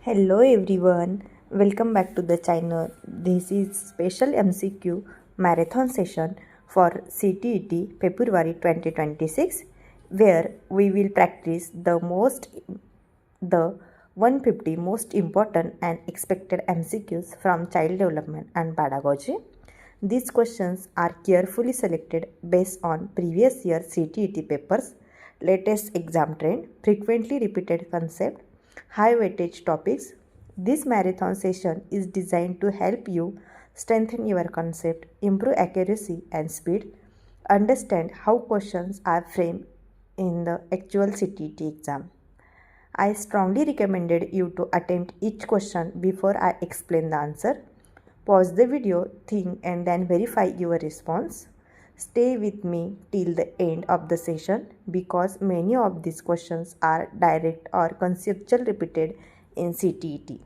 Hello everyone, welcome back to the channel. This is Special MCQ Marathon Session for CTET February 2026, where we will practice the 150 most important and expected MCQs from Child Development and Pedagogy. These questions are carefully selected based on previous year CTET papers, latest exam trend, frequently repeated concept, high-weightage topics. This marathon session is designed to help you strengthen your concept, improve accuracy and speed, understand how questions are framed in the actual CTET exam. I strongly recommended you to attempt each question before I explain the answer. Pause the video, think and then verify your response. Stay with me till the end of the session because many of these questions are direct or conceptual repeated in CTET.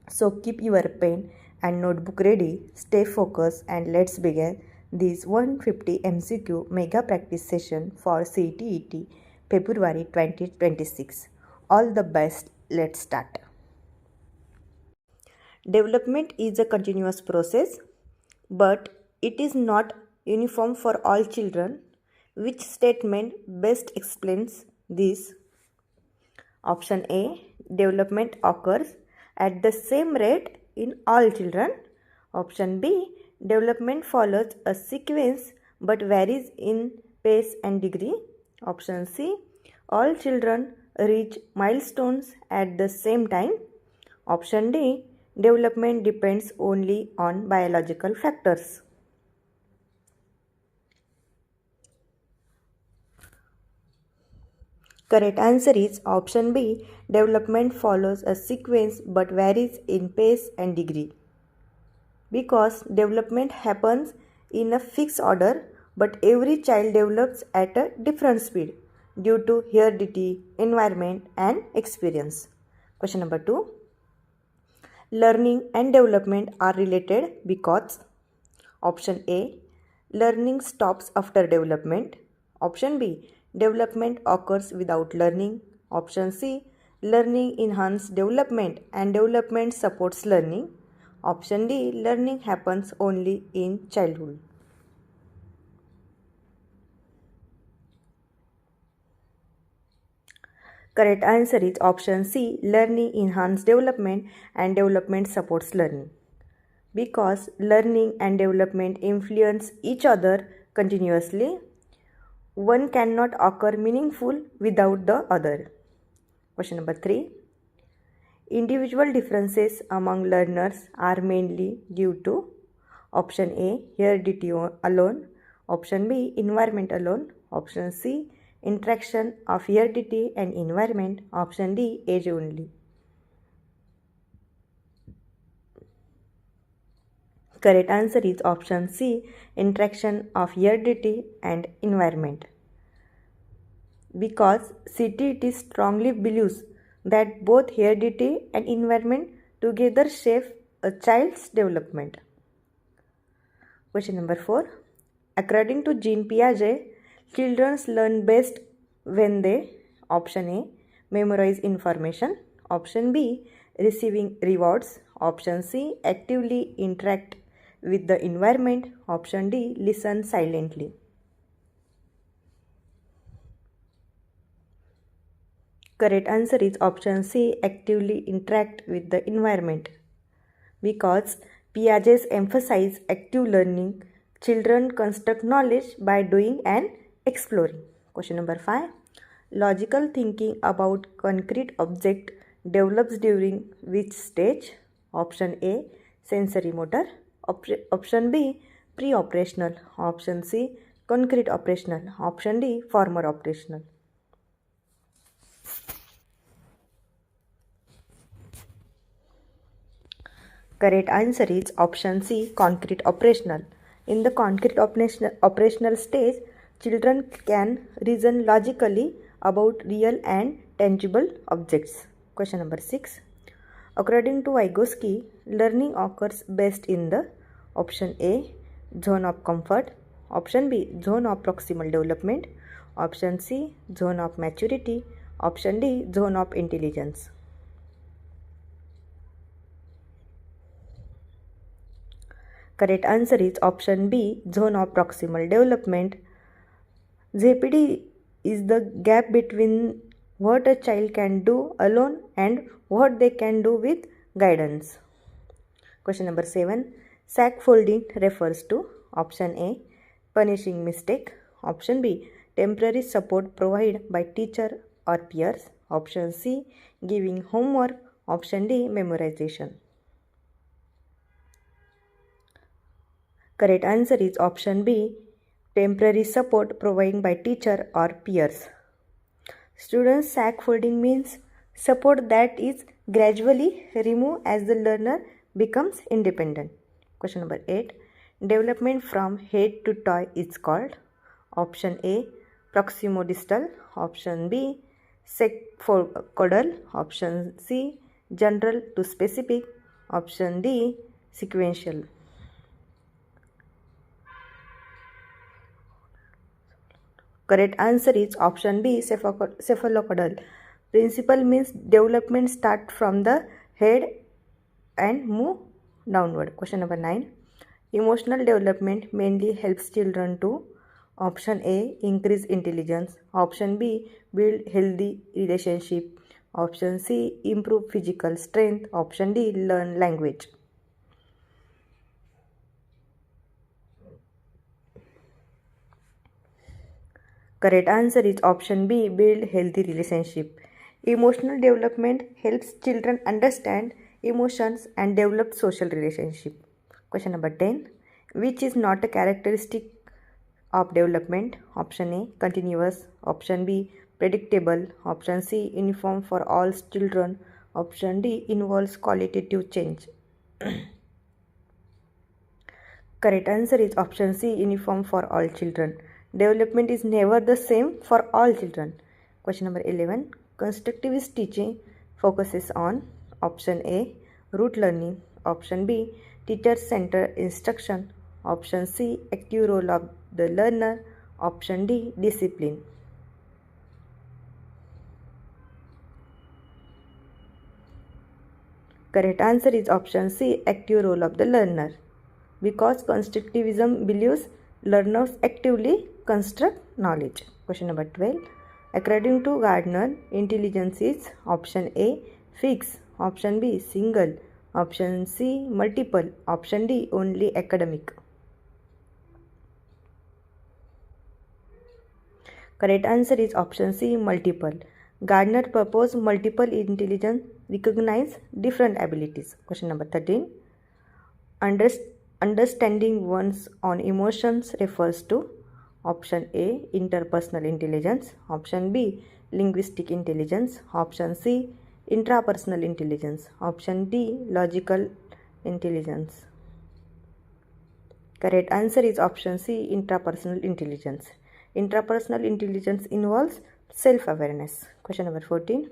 So keep your pen and notebook ready, stay focused and let's begin this 150 MCQ mega practice session for CTET February 2026. All the best, let's start. Development is a continuous process, but it is not uniform for all children. Which statement best explains this? Option A, development occurs at the same rate in all children. Option B, development follows a sequence but varies in pace and degree. Option C, all children reach milestones at the same time. Option D, development depends only on biological factors. Correct answer is option B. Development follows a sequence but varies in pace and degree. Because development happens in a fixed order, but every child develops at a different speed due to heredity, environment and experience. Question number 2. Learning and development are related because option A, learning stops after development. Option B, development occurs without learning. Option C, learning enhances development and development supports learning. Option D, learning happens only in childhood. Correct answer is option C, learning enhances development and development supports learning. Because learning and development influence each other continuously, one cannot occur meaningful without the other. Question number 3. Individual differences among learners are mainly due to option A, heredity alone, option B, environment alone, option C, interaction of heredity and environment, option D, age only. Correct answer is option C, interaction of heredity and environment. Because CTET strongly believes that both heredity and environment together shape a child's development. Question number 4. According to Jean Piaget, children learn best when they, option A, memorize information, option B, receiving rewards, option C, actively interact with the environment, option D, listen silently. Correct answer is option C, actively interact with the environment. Because Piaget emphasizes active learning, children construct knowledge by doing and exploring. Question number 5. Logical thinking about concrete object develops during which stage? Option A, sensory motor. Option B, pre-operational. Option C, concrete operational. Option D, former operational. Correct answer is option C, concrete operational. In the concrete operational stage, children can reason logically about real and tangible objects. Question number 6. According to Vygotsky, learning occurs best in the option A, zone of comfort, option B, zone of proximal development, option C, zone of maturity, option D, zone of intelligence. Correct answer is option B, zone of proximal development. ZPD is the gap between what a child can do alone and what they can do with guidance. Question number 7. Sack folding refers to option A, punishing mistake, option B, temporary support provided by teacher or peers, option C, giving homework, option D, memorization. Correct answer is option B, temporary support provided by teacher or peers. Students sack folding means support that is gradually removed as the learner becomes independent. Question number 8. Development from head to toe is called option A, proximodistal, option B, sectoral, option C, general to specific, option D, sequential. Correct answer is option B, cephalocodal. Principle means development start from the head and move downward. Question number 9. Emotional development mainly helps children to option A, increase intelligence, option B, build healthy relationship, option C, improve physical strength, option D, learn language. Correct answer is option B, build healthy relationship. Emotional development helps children understand emotions and develop social relationship. Question number 10. Which is not a characteristic of development? Option A, continuous, option B, predictable, option C, uniform for all children, option D, involves qualitative change. Correct answer is option C, uniform for all children. Development is never the same for all children. Question number 11. Constructivist teaching focuses on option A, rote learning, option B, teacher-centered instruction, option C, active role of the learner, option D, discipline. Correct answer is option C, active role of the learner. Because constructivism believes learners actively construct knowledge. Question number 12. According to Gardner, intelligence is option A, fixed, option B, single, option C, multiple, option D, only academic. Correct answer is option C, multiple. Gardner proposed multiple intelligence recognize different abilities. Question number 13. Understanding one's own emotions refers to option A, interpersonal intelligence, option B, linguistic intelligence, option C, intrapersonal intelligence, option D, logical intelligence. Correct answer is option C, intrapersonal intelligence. Intrapersonal intelligence involves self-awareness. Question number 14.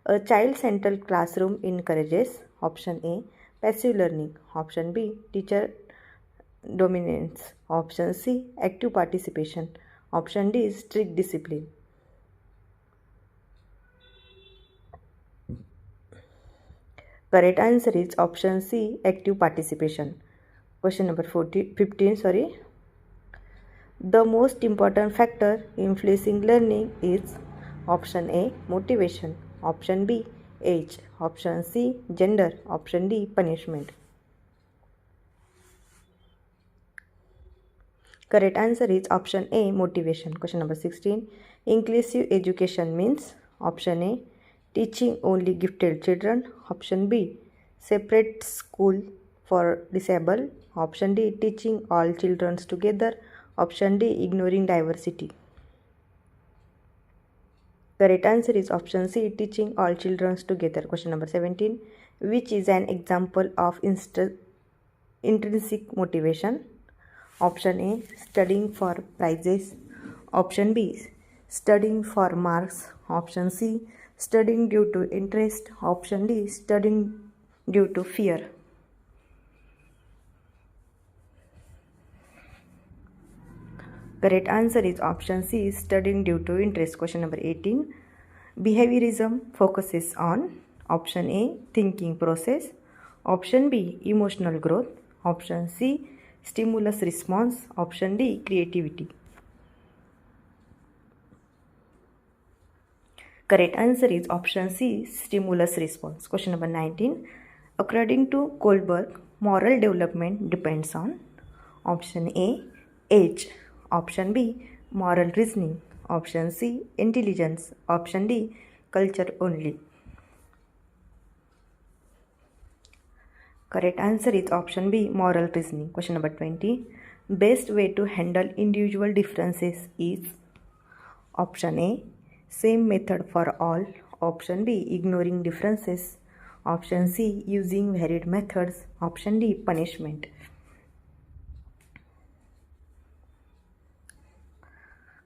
A child-centered classroom encourages option A, passive learning, option B, teacher dominance, option C, active participation, option D, strict discipline. Correct answer is option C, active participation. Question number 15. The most important factor influencing learning is option A, motivation, option B, age, option C, gender, option D, punishment. Correct answer is option A, motivation. Question number 16. Inclusive education means option A, teaching only gifted children, option B, separate school for disabled, option D, teaching all children together, option D, ignoring diversity. Correct answer is option C, teaching all children together. Question number 17. Which is an example of intrinsic motivation? Option A, studying for prizes, option B, studying for marks, option C, studying due to interest, option D, studying due to fear. Correct answer is option C, studying due to interest. Question number 18. Behaviorism focuses on option A, thinking process, option B, emotional growth, option C, stimulus response. Option D, creativity. Correct answer is option C, stimulus response. Question number 19. According to Kohlberg, moral development depends on option A, age. Option B, moral reasoning. Option C, intelligence. Option D, culture only. Correct answer is option B, moral reasoning. Question number 20. Best way to handle individual differences is option A, same method for all. Option B, ignoring differences. Option C, using varied methods. Option D, punishment.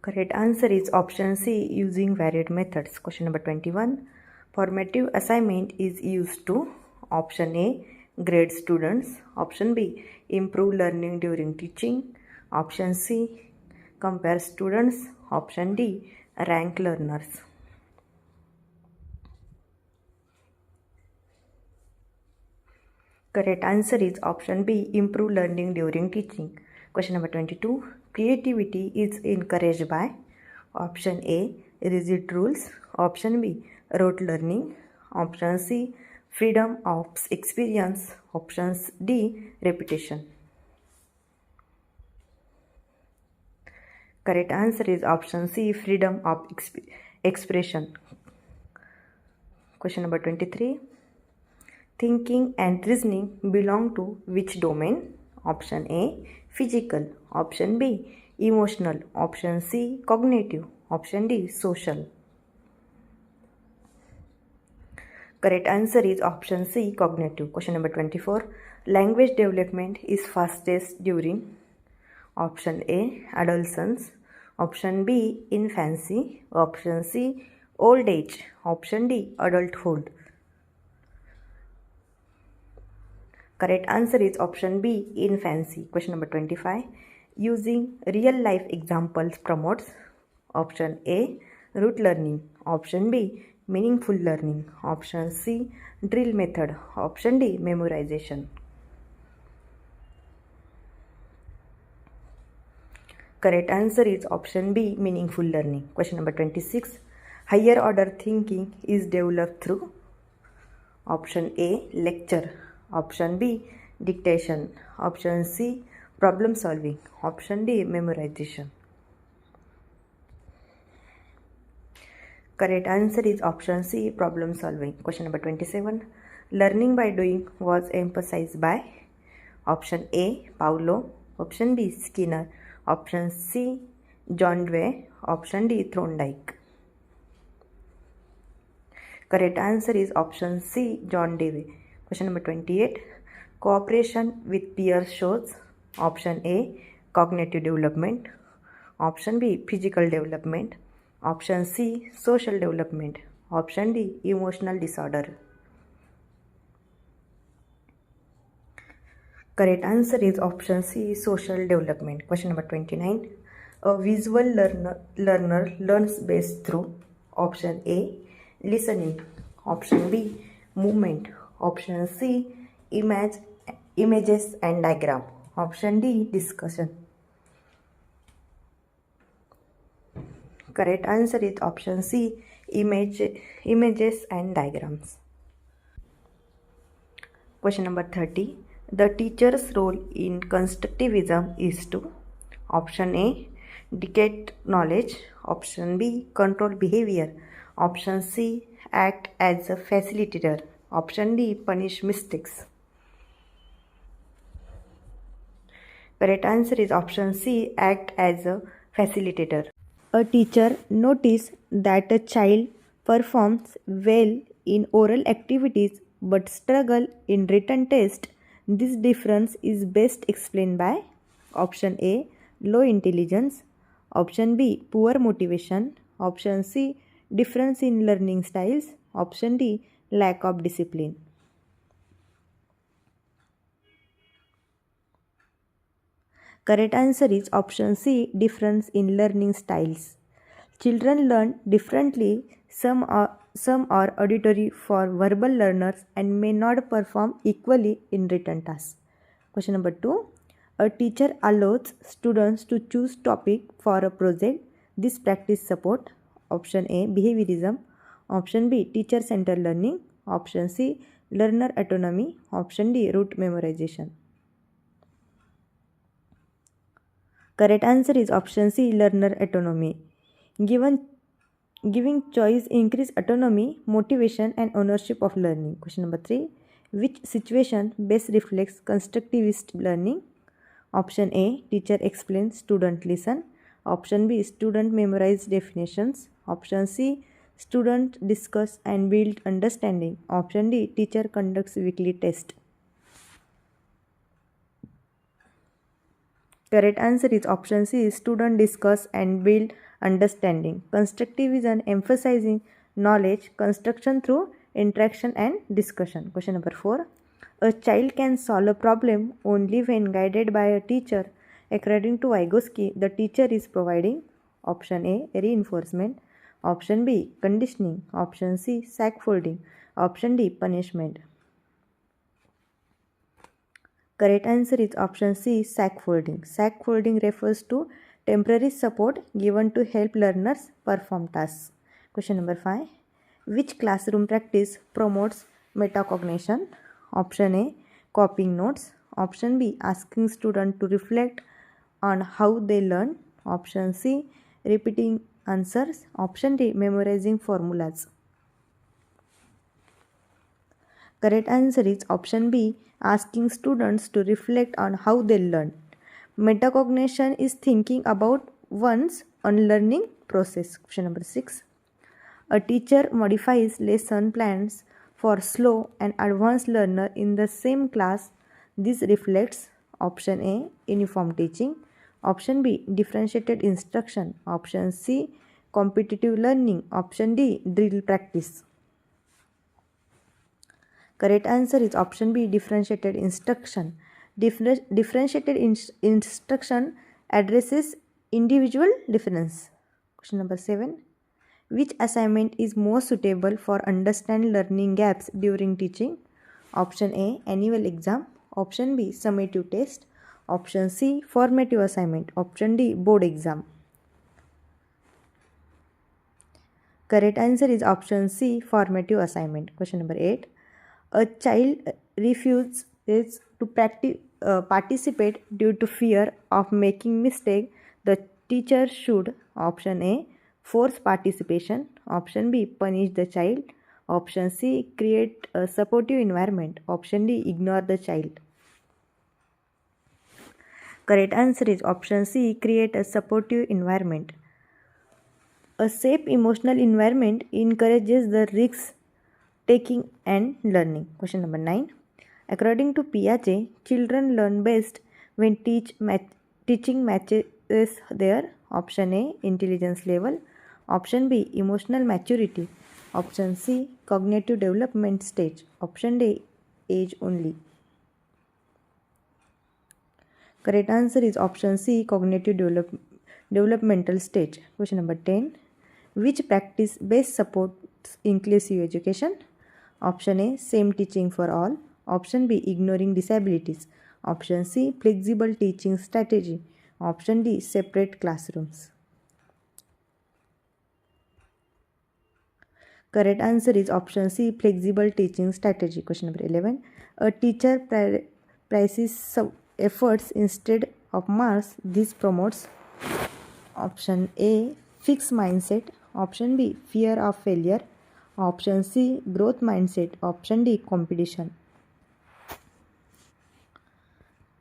Correct answer is option C, using varied methods. Question number 21. Formative assignment is used to option A, grade students. Option B, improve learning during teaching. Option C, compare students. Option D, rank learners. Correct answer is option B, improve learning during teaching. Question number 22. Creativity is encouraged by option A, rigid rules. Option B, rote learning. Option C, freedom of experience. Option D, repetition. Correct answer is option C, freedom of expression. Question number 23. Thinking and reasoning belong to which domain? Option A, physical. Option B, emotional. Option C, cognitive. Option D, social. Correct answer is option C, cognitive. Question number 24. Language development is fastest during option A, adolescence. Option B, infancy. Option C, old age. Option D, adulthood. Correct answer is option B, infancy. Question number 25. Using real life examples promotes option A, rote learning. Option B, meaningful learning. Option C, drill method. Option D, memorization. Correct answer is option B, meaningful learning. Question number 26. Higher order thinking is developed through option A, lecture. Option B, dictation. Option C, problem solving. Option D, memorization. Correct answer is option C, problem solving. Question number 27. Learning by doing was emphasized by option A, Paulo. Option B, Skinner. Option C, John Dewey. Option D, Thorndike. Correct answer is option C, John Dewey. Question number 28. Cooperation with peers shows option A, cognitive development. Option B, physical development. Option C, social development. Option D, emotional disorder. Correct answer is option C, social development. Question number 29. A visual learner learns best through option A, listening. Option B, movement. Option C, images and diagram. Option D, discussion. Correct answer is option C, images and diagrams. Question number 30. The teacher's role in constructivism is to option A, dictate knowledge. Option B, control behavior. Option C, act as a facilitator. Option D, punish mistakes. Correct answer is option C, act as a facilitator. A teacher notices that a child performs well in oral activities but struggle in written tests. This difference is best explained by option A, low intelligence. Option B, poor motivation. Option C, difference in learning styles. Option D, lack of discipline. Correct answer is option C, difference in learning styles. Children learn differently. Some are auditory for verbal learners and may not perform equally in written tasks. Question number 2. A teacher allows students to choose topic for a project. This practice support option A behaviorism, option B teacher centered learning, option C learner autonomy, option D rote memorization. Correct answer is option C learner autonomy. Giving choice increase autonomy, motivation and ownership of learning. Question number 3. Which situation best reflects constructivist learning? Option A teacher explains, student listen. Option B student memorize definitions. Option C student discuss and build understanding. Option D teacher conducts weekly test. Correct answer is option C student discuss and build understanding. Constructivism emphasizing knowledge construction through interaction and discussion. Question number 4. A child can solve a problem only when guided by a teacher. According to Vygotsky, the teacher is providing option A reinforcement, option B conditioning, option C scaffolding, option D punishment. Correct answer is option C scaffolding. Scaffolding refers to temporary support given to help learners perform tasks. Question number 5. Which classroom practice promotes metacognition? Option A copying notes, option B asking students to reflect on how they learn, option C repeating answers, option D memorizing formulas. Correct answer is option B asking students to reflect on how they learn. Metacognition is thinking about one's unlearning process. Question number 6. A teacher modifies lesson plans for slow and advanced learner in the same class. This reflects option A uniform teaching, option B differentiated instruction, option C competitive learning, option D drill practice. Correct answer is option B differentiated instruction. Differentiated instruction addresses individual difference. Question number 7. Which assignment is more suitable for understand learning gaps during teaching? Option A annual exam, option B summative test, option C formative assignment, option D board exam. Correct answer is option C formative assignment. Question number 8. A child refuses to participate due to fear of making mistake. The teacher should option A force participation, option B punish the child, option C create a supportive environment, option D ignore the child. Correct answer is option C create a supportive environment. A safe emotional environment encourages the risk taking and learning. Question number 9. According to Piaget, children learn best when teaching matches their option A intelligence level, option B emotional maturity, option C cognitive development stage, option D age only. Correct answer is option C cognitive developmental stage. Question number 10. Which practice best supports inclusive education? Option A same teaching for all, option B ignoring disabilities, option C flexible teaching strategy, option D separate classrooms. Correct answer is option C flexible teaching strategy. Question number 11. A teacher prizes efforts instead of marks. This promotes option A fixed mindset, option B fear of failure, option C growth mindset, option D competition.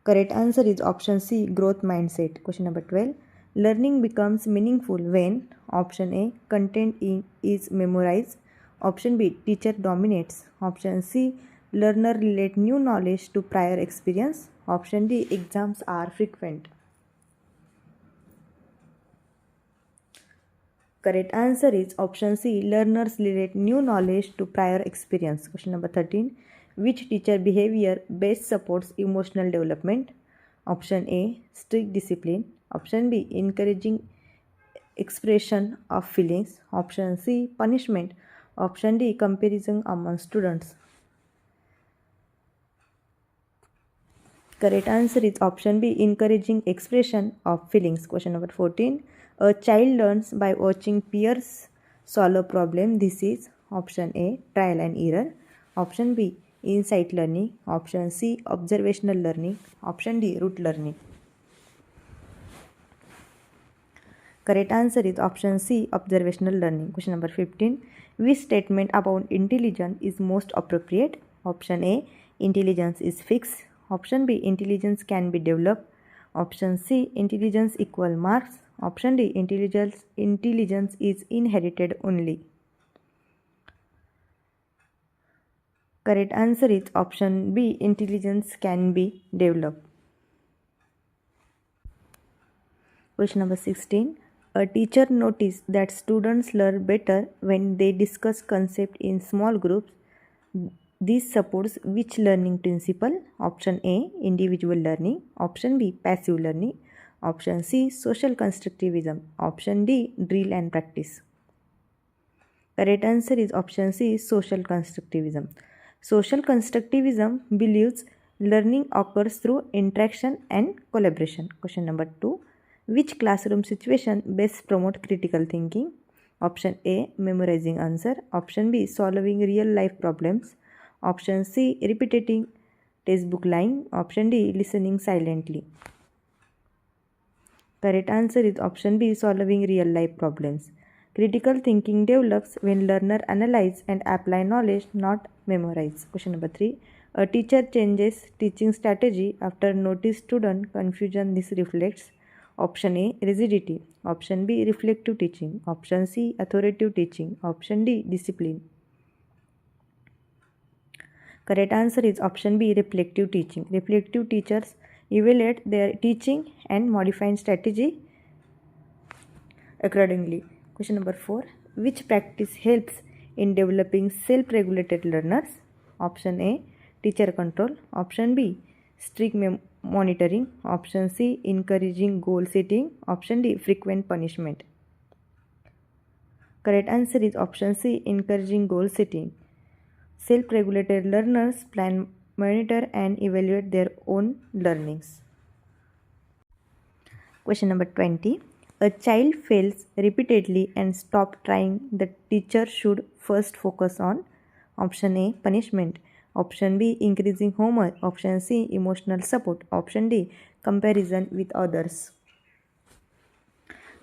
Correct answer is option C growth mindset. Question number 12. Learning becomes meaningful when option A content is memorized, option B teacher dominates, option C learner relate new knowledge to prior experience, option D exams are frequent. Correct answer is option C learners relate new knowledge to prior experience. Question number 13. Which teacher behavior best supports emotional development? Option A strict discipline, option B encouraging expression of feelings, option C punishment, option D comparison among students. Correct answer is option B, encouraging expression of feelings. Question number 14. A child learns by watching peers solve a problem. This is option A, trial and error. Option B, insight learning. Option C, observational learning. Option D, rote learning. Correct answer is option C, observational learning. Question number 15. Which statement about intelligence is most appropriate? Option A, intelligence is fixed. Option B, intelligence can be developed. Option C, intelligence equal marks. Option D, intelligence is inherited only. Correct answer is option B, intelligence can be developed. Question number 16. A teacher noticed that students learn better when they discuss concepts in small groups. This supports which learning principle? Option A, individual learning. Option B, passive learning. Option C, social constructivism. Option D, drill and practice. Correct answer is option C, social constructivism. Social constructivism believes learning occurs through interaction and collaboration. Question number 2. Which classroom situation best promotes critical thinking? Option A, memorizing answer. Option B, solving real life problems. Option C, repeating textbook line. Option D, listening silently. Correct answer is option B, solving real life problems. Critical thinking develops when learner analyze and apply knowledge, not memorize. Question number 3. A teacher changes teaching strategy after notice student confusion. This reflects option A, rigidity. Option B, reflective teaching. Option C, authoritative teaching. Option D, discipline. Correct answer is option B, reflective teaching. Reflective teachers evaluate their teaching and modify strategy accordingly. Question number 4. Which practice helps in developing self-regulated learners? Option A, teacher control. Option B, strict monitoring. Option C, encouraging goal setting. Option D, frequent punishment. Correct answer is option C, encouraging goal setting. Self-regulated learners plan, monitor and evaluate their own learnings. Question number 20. A child fails repeatedly and stops trying. The teacher should first focus on option A, punishment. Option B, increasing homework. Option C, emotional support. Option D, comparison with others.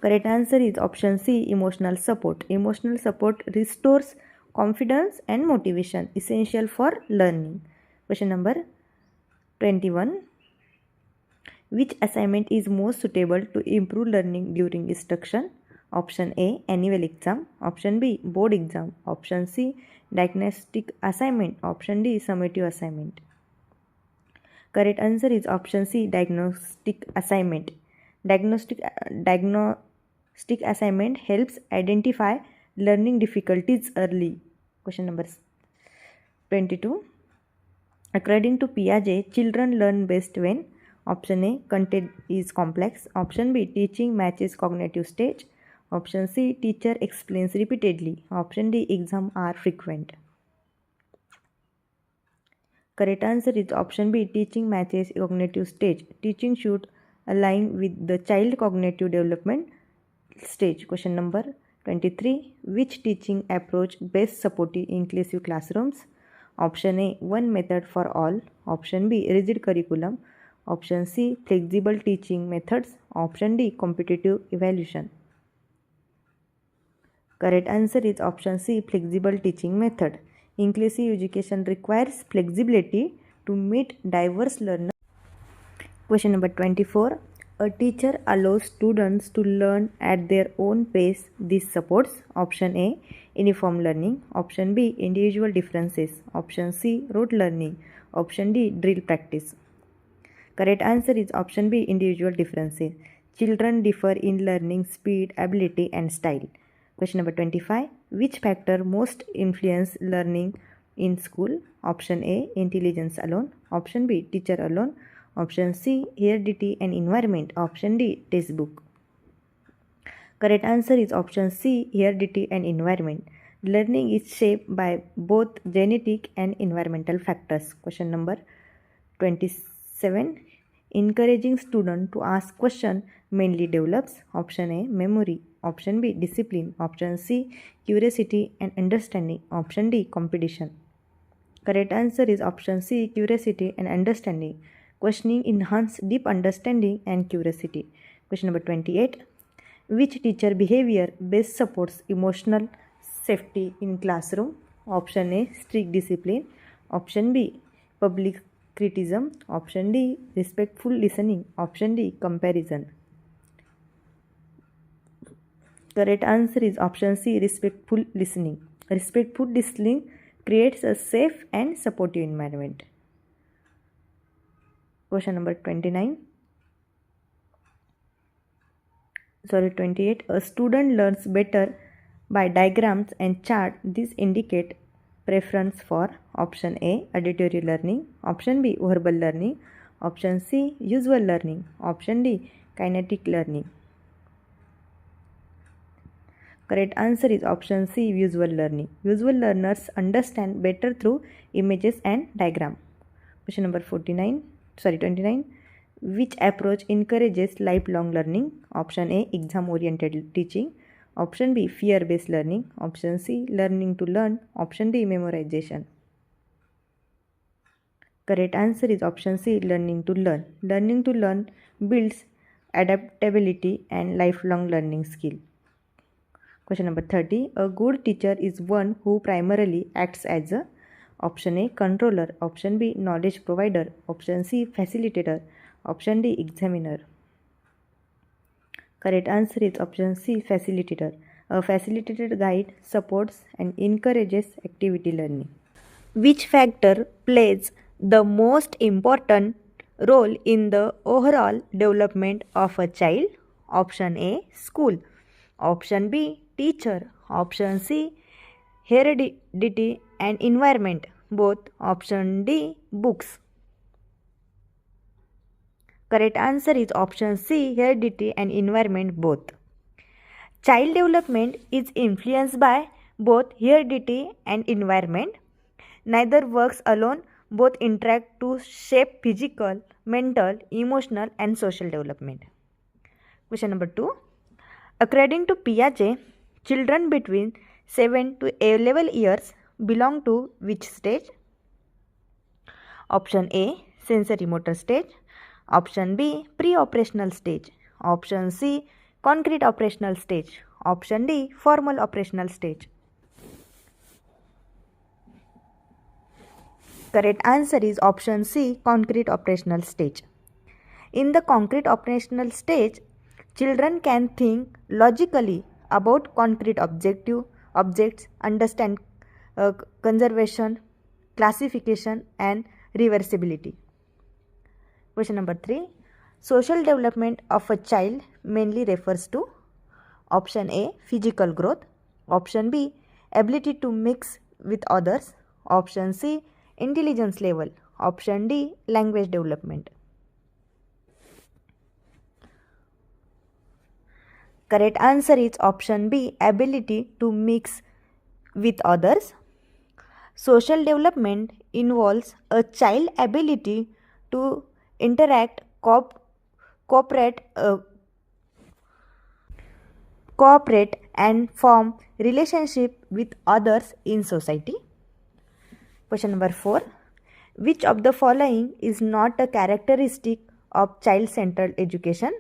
Correct answer is option C, emotional support. Emotional support restores confidence and motivation, essential for learning. Question number 21. Which assignment is most suitable to improve learning during instruction? Option A, annual exam. Option B, board exam. Option C, diagnostic assignment. Option D, summative assignment. Correct answer is option C, diagnostic assignment. Diagnostic assignment helps identify learning difficulties early. Question number 22. According to Piaget, children learn best when option A, content is complex. Option B, teaching matches cognitive stage. Option C, teacher explains repeatedly. Option D, exams are frequent. Correct answer is option B, teaching matches cognitive stage. Teaching should align with the child cognitive development stage. Question number 23. Which teaching approach best supports inclusive classrooms? Option A, one method for all. Option B, rigid curriculum. Option C, flexible teaching methods. Option D, competitive evaluation. Correct answer is option C, flexible teaching method. Inclusive education requires flexibility to meet diverse learners. Question number 24. A teacher allows students to learn at their own pace. This supports option A, uniform learning. Option B, individual differences. Option C, rote learning. Option D, drill practice. Correct answer is option B, individual differences. Children differ in learning speed, ability and style. Question number 25. Which factor most influence learning in school? Option A, intelligence alone. Option B, teacher alone. Option C, heredity and environment. Option D, textbook. Correct answer is option C, heredity and environment. Learning is shaped by both genetic and environmental factors. Question number 26. 7. Encouraging student to ask question mainly develops option A memory, option B discipline, option C curiosity and understanding, option D competition. Correct answer is option C curiosity and understanding. Questioning enhance deep understanding and curiosity. Question number 28. Which teacher behavior best supports emotional safety in classroom? Option A strict discipline, option B public criticism, option D respectful listening, option D comparison. Correct answer is option C respectful listening. Respectful listening creates a safe and supportive environment. Question number 28. A student learns better by diagrams and chart. These indicate preference for option A auditory learning, option B verbal learning, option C visual learning, option D kinetic learning. Correct answer is option C visual learning. Visual learners understand better through images and diagram. Question number 29. Which approach encourages lifelong learning? Option A exam oriented teaching, option B fear based learning, option C learning to learn, option D memorization. Correct answer is option C learning to learn. Learning to learn builds adaptability and lifelong learning skill. Question number 30. A good teacher is one who primarily acts as a option A controller, option B knowledge provider, option C facilitator, option D examiner. Correct answer is option C facilitator. A facilitator guide supports and encourages activity learning. Which factor plays the most important role in the overall development of a child? Option A school, option B teacher, option C heredity and environment, both, option D books. Correct answer is option C heredity and environment, both. Child development is influenced by both heredity and environment. Neither works alone, both interact to shape physical, mental, emotional and social development. Question number 2. According to Piaget, children between 7 to 11 years belong to which stage? Option A sensory motor stage, option B pre-operational stage, option C concrete operational stage, option D formal operational stage. Correct answer is option C concrete operational stage. In the concrete operational stage, children can think logically about concrete objects, understand conservation, classification and reversibility. Question number 3. Social development of a child mainly refers to option A physical growth, option B ability to mix with others, option C intelligence level, option D language development. Correct answer is option B ability to mix with others. Social development involves a child's ability to interact, cooperate and form relationship with others in society. Question number 4. Which of the following is not a characteristic of child-centered education?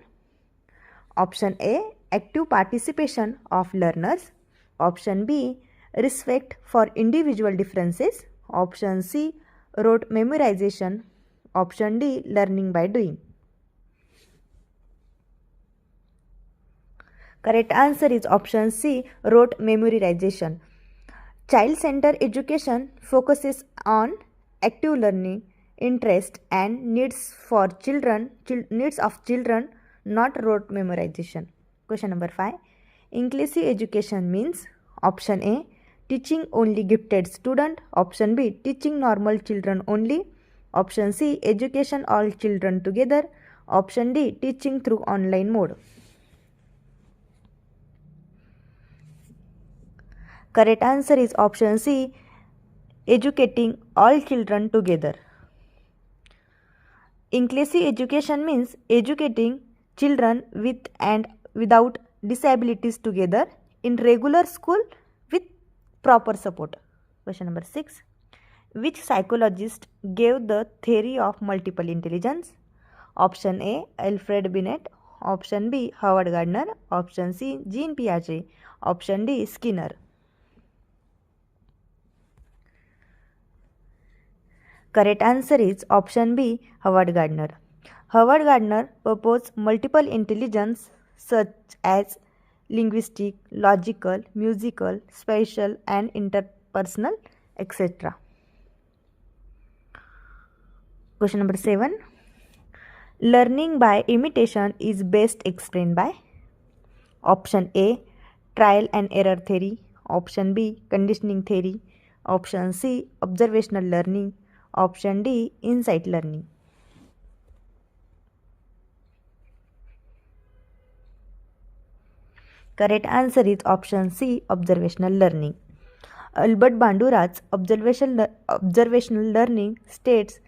Option A active participation of learners, option B respect for individual differences, option C rote memorization, option D learning by doing. Correct answer is option C rote memorization. Child-centered education focuses on active learning, interest and needs of children, not rote memorization. Question number 5. Inclusive education means option A teaching only gifted student, option B teaching normal children only, option C education all children together, option D teaching through online mode. Correct answer is option C educating all children together. Inclusive education means educating children with and without disabilities together in regular school with proper support. Question number 6. Which psychologist gave the theory of multiple intelligence? Option A. Alfred Binet. Option B. Howard Gardner. Option C. Jean Piaget. Option D. Skinner. Correct answer is option B. Howard Gardner. Howard Gardner proposed multiple intelligence such as linguistic, logical, musical, spatial and interpersonal, etc. Question number 7. Learning by imitation is best explained by? Option A. Trial and error theory. Option B. Conditioning theory. Option C. Observational learning. Option D. Insight learning. Correct answer is option C. Observational learning. Albert Bandura's observational learning states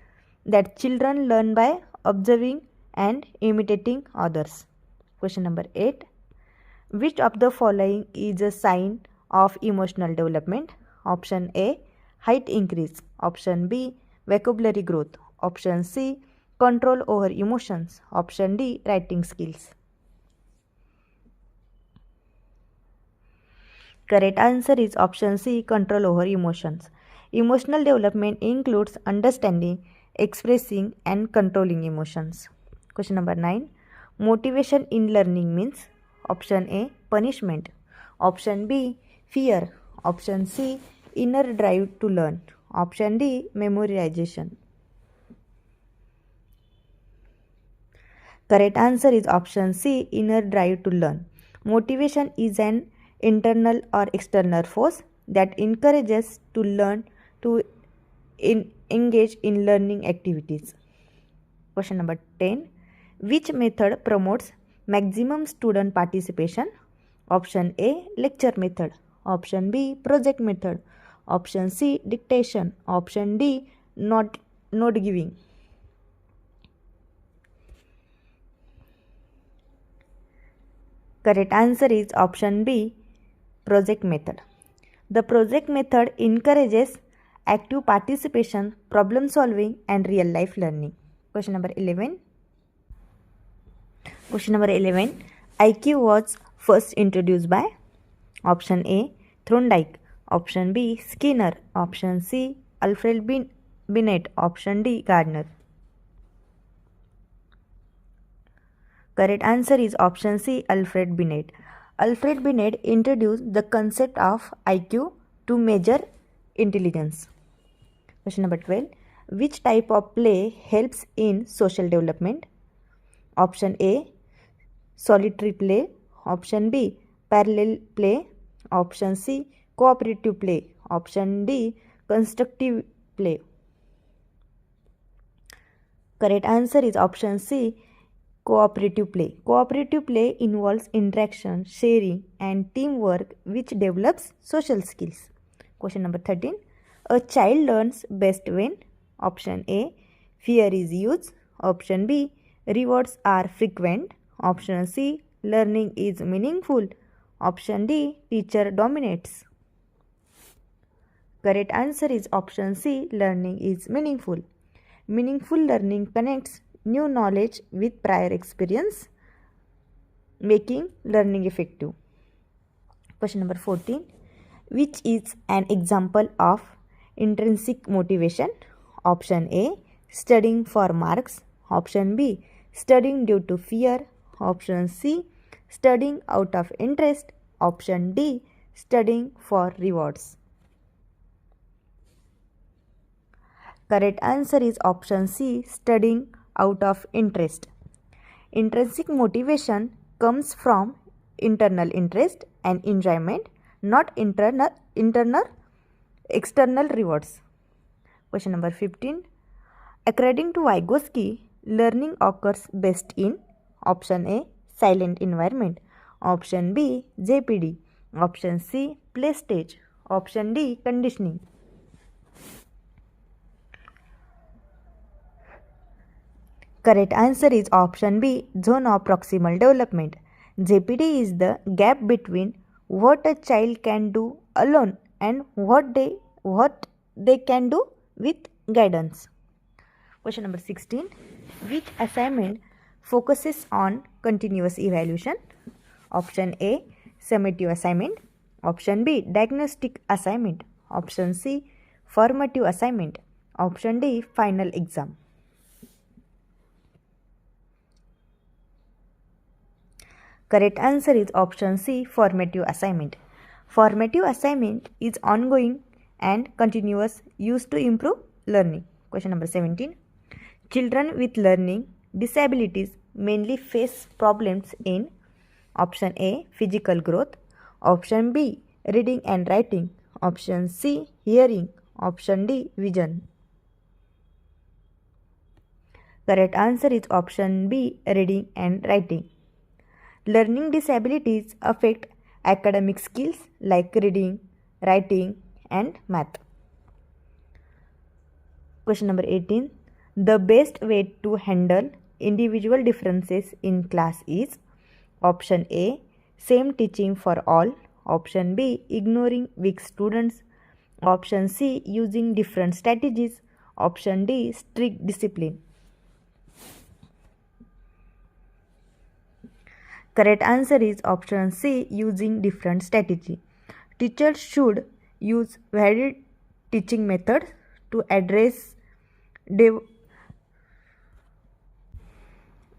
that children learn by observing and imitating others. Question number 8. Which of the following is a sign of emotional development? Option A. Height increase. Option B. Vocabulary growth. Option C. Control over emotions. Option D. Writing skills. Correct answer is option C. Control over emotions. Emotional development includes understanding, expressing and controlling emotions. Question number 9. Motivation in learning means? Option A. Punishment. Option B. Fear. Option C. Inner drive to learn. Option D. Memorization. Correct answer is option C. Inner drive to learn. Motivation is an internal or external force that encourages to learn to engage in learning activities. Question number 10. Which method promotes maximum student participation? Option A. Lecture method. Option B. Project method. Option C. Dictation. Option D. Note giving. Correct answer is option B. Project method. The project method encourages active participation, problem solving and real life learning. Question number 11. IQ was first introduced by? Option A. Thorndike. Option B. Skinner. Option C. Alfred Binet. Option D. Gardner. Correct answer is option C. Alfred Binet. Alfred Binet introduced the concept of IQ to measure intelligence. Question number 12. Which type of play helps in social development? Option A. Solitary play. Option B. Parallel play. Option C. Cooperative play. Option D. Constructive play. Correct answer is option C. Cooperative play. Cooperative play involves interaction, sharing and teamwork which develops social skills. Question number 13. A child learns best when? Option A. Fear is used. Option B. Rewards are frequent. Option C. Learning is meaningful. Option D. Teacher dominates. Correct answer is option C. Learning is meaningful. Meaningful learning connects new knowledge with prior experience, making learning effective. Question number 14. Which is an example of intrinsic motivation? Option A. Studying for marks. Option B. Studying due to fear. Option C. Studying out of interest. Option D. Studying for rewards. Correct answer is option C. Studying out of interest. Intrinsic motivation comes from internal interest and enjoyment, not external rewards. Question number 15. According to Vygotsky, learning occurs best in? Option A. Silent environment. Option B. JPD. Option C. Play stage. Option D. Conditioning. Correct answer is option B, zone of proximal development. ZPD is the gap between what a child can do alone and what they can do with guidance. Question number 16. Which assignment focuses on continuous evaluation? Option A, summative assignment. Option B, diagnostic assignment. Option C, formative assignment. Option D, final exam. Correct answer is option C, formative assignment. Formative assignment is ongoing and continuous, used to improve learning. Question number 17. Children with learning disabilities mainly face problems in option A, physical growth. Option B, reading and writing. Option C, hearing. Option D, vision. Correct answer is option B, reading and writing. Learning disabilities affect academic skills like reading, writing, and math. Question number 18. The best way to handle individual differences in class is option A, same teaching for all. Option B, ignoring weak students. Option C, using different strategies. Option D, strict discipline. Correct answer is option C, using different strategy. Teachers should use varied teaching methods to address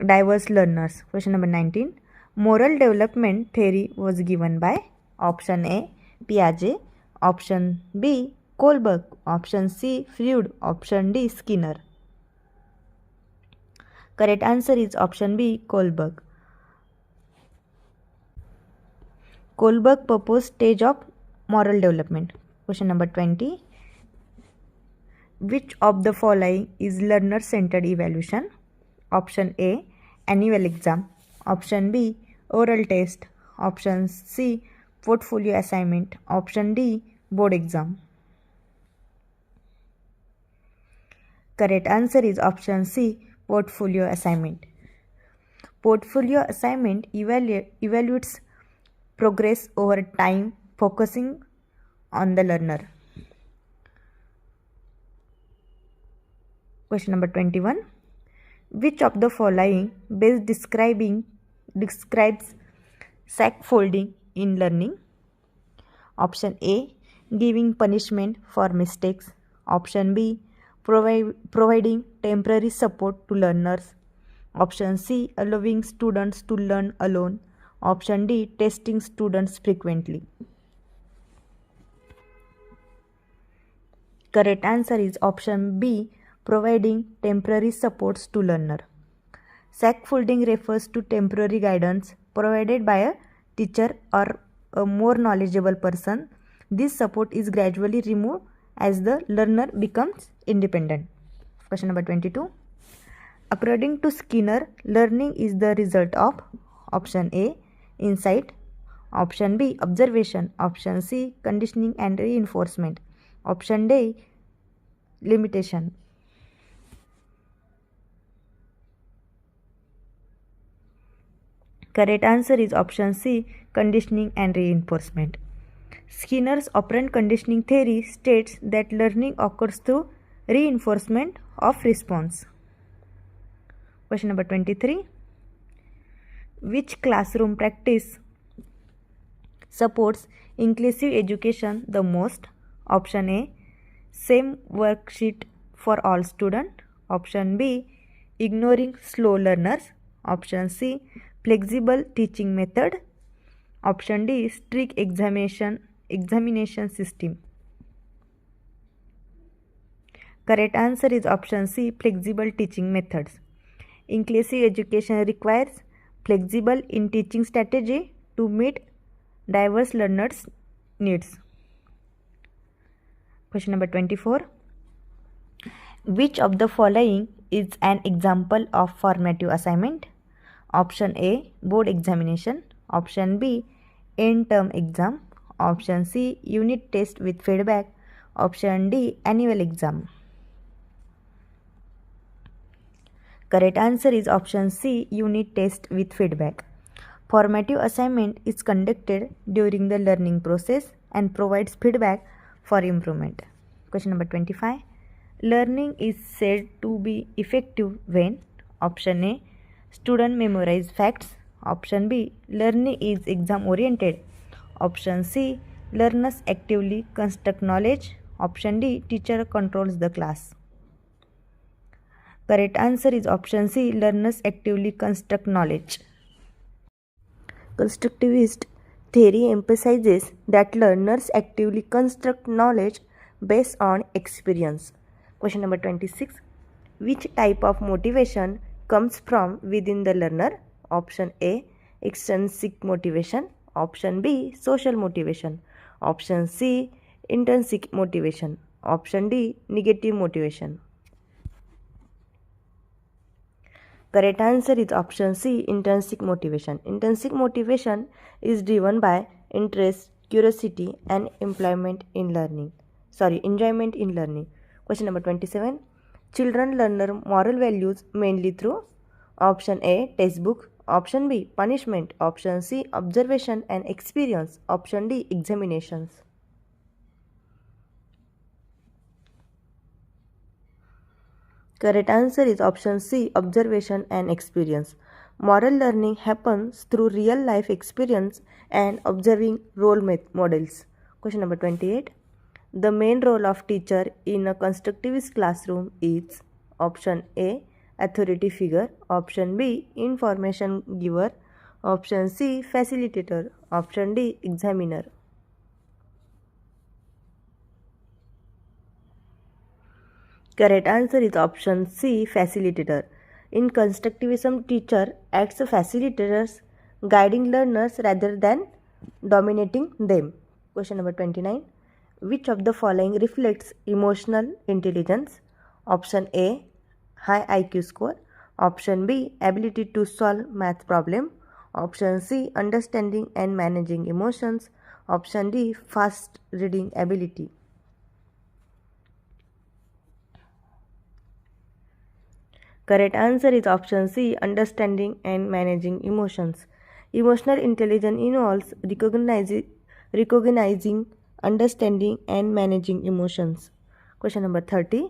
diverse learners. Question number 19. Moral development theory was given by option A, Piaget. Option B, Kohlberg. Option C, Freud. Option D, Skinner. Correct answer is option B, Kohlberg. Kohlberg proposed stage of moral development. Question number 20. Which of the following is learner-centered evaluation? Option A, annual exam. Option B, oral test. Option C, portfolio assignment. Option D, board exam. Correct answer is option C, portfolio assignment. Portfolio assignment evaluates progress over time, focusing on the learner. Question number 21. Which of the following best describes scaffolding in learning? Option A, giving punishment for mistakes. Option B, providing temporary support to learners. Option C, allowing students to learn alone. Option D, testing students frequently. Correct answer is option B, providing temporary supports to learner. Scaffolding refers to temporary guidance provided by a teacher or a more knowledgeable person. This support is gradually removed as the learner becomes independent. Question number 22. According to Skinner, learning is the result of option A, insight. Option B, observation. Option C, conditioning and reinforcement. Option D, limitation. Correct answer is option C, conditioning and reinforcement. Skinner's operant conditioning theory states that learning occurs through reinforcement of response. Question number 23. Which classroom practice supports inclusive education the most? Option A, same worksheet for all students. Option B, ignoring slow learners. Option C, flexible teaching method. Option D, strict examination system. Correct answer is option C, flexible teaching methods. Inclusive education requires flexible in teaching strategy to meet diverse learners' needs. Question number 24. Which of the following is an example of formative assignment? Option A, board examination. Option B, end term exam. Option C, unit test with feedback. Option D, annual exam. Correct answer is option C, unit test with feedback. Formative assignment is conducted during the learning process and provides feedback for improvement. Question number 25. Learning is said to be effective when option A, student memorize facts. Option B, learning is exam oriented. Option C, learners actively construct knowledge. Option D, teacher controls the class. Correct answer is option C, learners actively construct knowledge. Constructivist theory emphasizes that learners actively construct knowledge based on experience. Question number 26. Which type of motivation comes from within the learner? Option A, extrinsic motivation. Option B, social motivation. Option C, intrinsic motivation. Option D, negative motivation. Correct answer is option C, intrinsic motivation. Intrinsic motivation is driven by interest, curiosity, and enjoyment in learning. Question number 27. Children learn moral values mainly through option A, textbook. Option B, punishment. Option C, observation and experience. Option D, examinations. Correct answer is option C, observation and experience. Moral learning happens through real life experience and observing role models. Question number 28. The main role of teacher in a constructivist classroom is option A, authority figure. Option B, information giver. Option C, facilitator. Option D, examiner. Correct answer is option C, facilitator. In constructivism, teacher acts as facilitators, guiding learners rather than dominating them. Question number 29. Which of the following reflects emotional intelligence? Option A, high IQ score. Option B, ability to solve math problem. Option C, understanding and managing emotions. Option D, fast reading ability. Correct answer is option C, understanding and managing emotions. Emotional intelligence involves recognizing, understanding and managing emotions. Question number 30.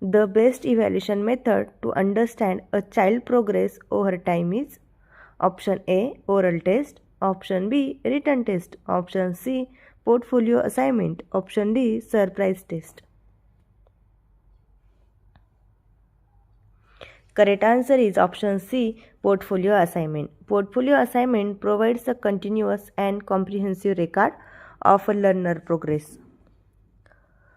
The best evaluation method to understand a child progress over time is option A, oral test. Option B, written test. Option C, portfolio assignment. Option D, surprise test. Correct answer is option C, portfolio assignment. Portfolio assignment provides a continuous and comprehensive record of a learner progress.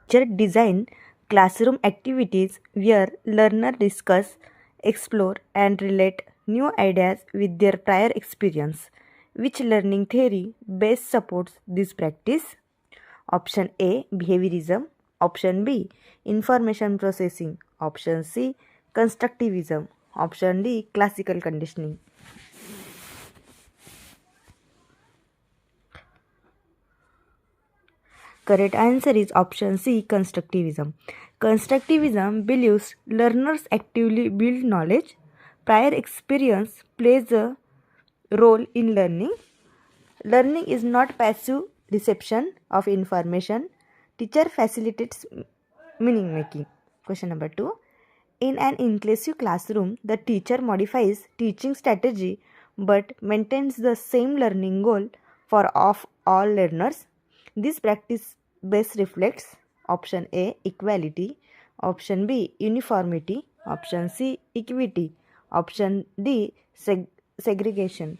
Teacher design classroom activities where learners discuss, explore and relate new ideas with their prior experience. Which learning theory best supports this practice? Option A, behaviorism. Option B, information processing. Option C, constructivism. Option D, classical conditioning. Correct answer is option C, constructivism. Constructivism believes learners actively build knowledge. Prior experience plays a role in learning. Learning is not passive reception of information. Teacher facilitates meaning making. Question number 2. In an inclusive classroom, the teacher modifies teaching strategy but maintains the same learning goal for all learners. This practice best reflects option A, equality. Option B, uniformity. Option C, equity. Option D, segregation.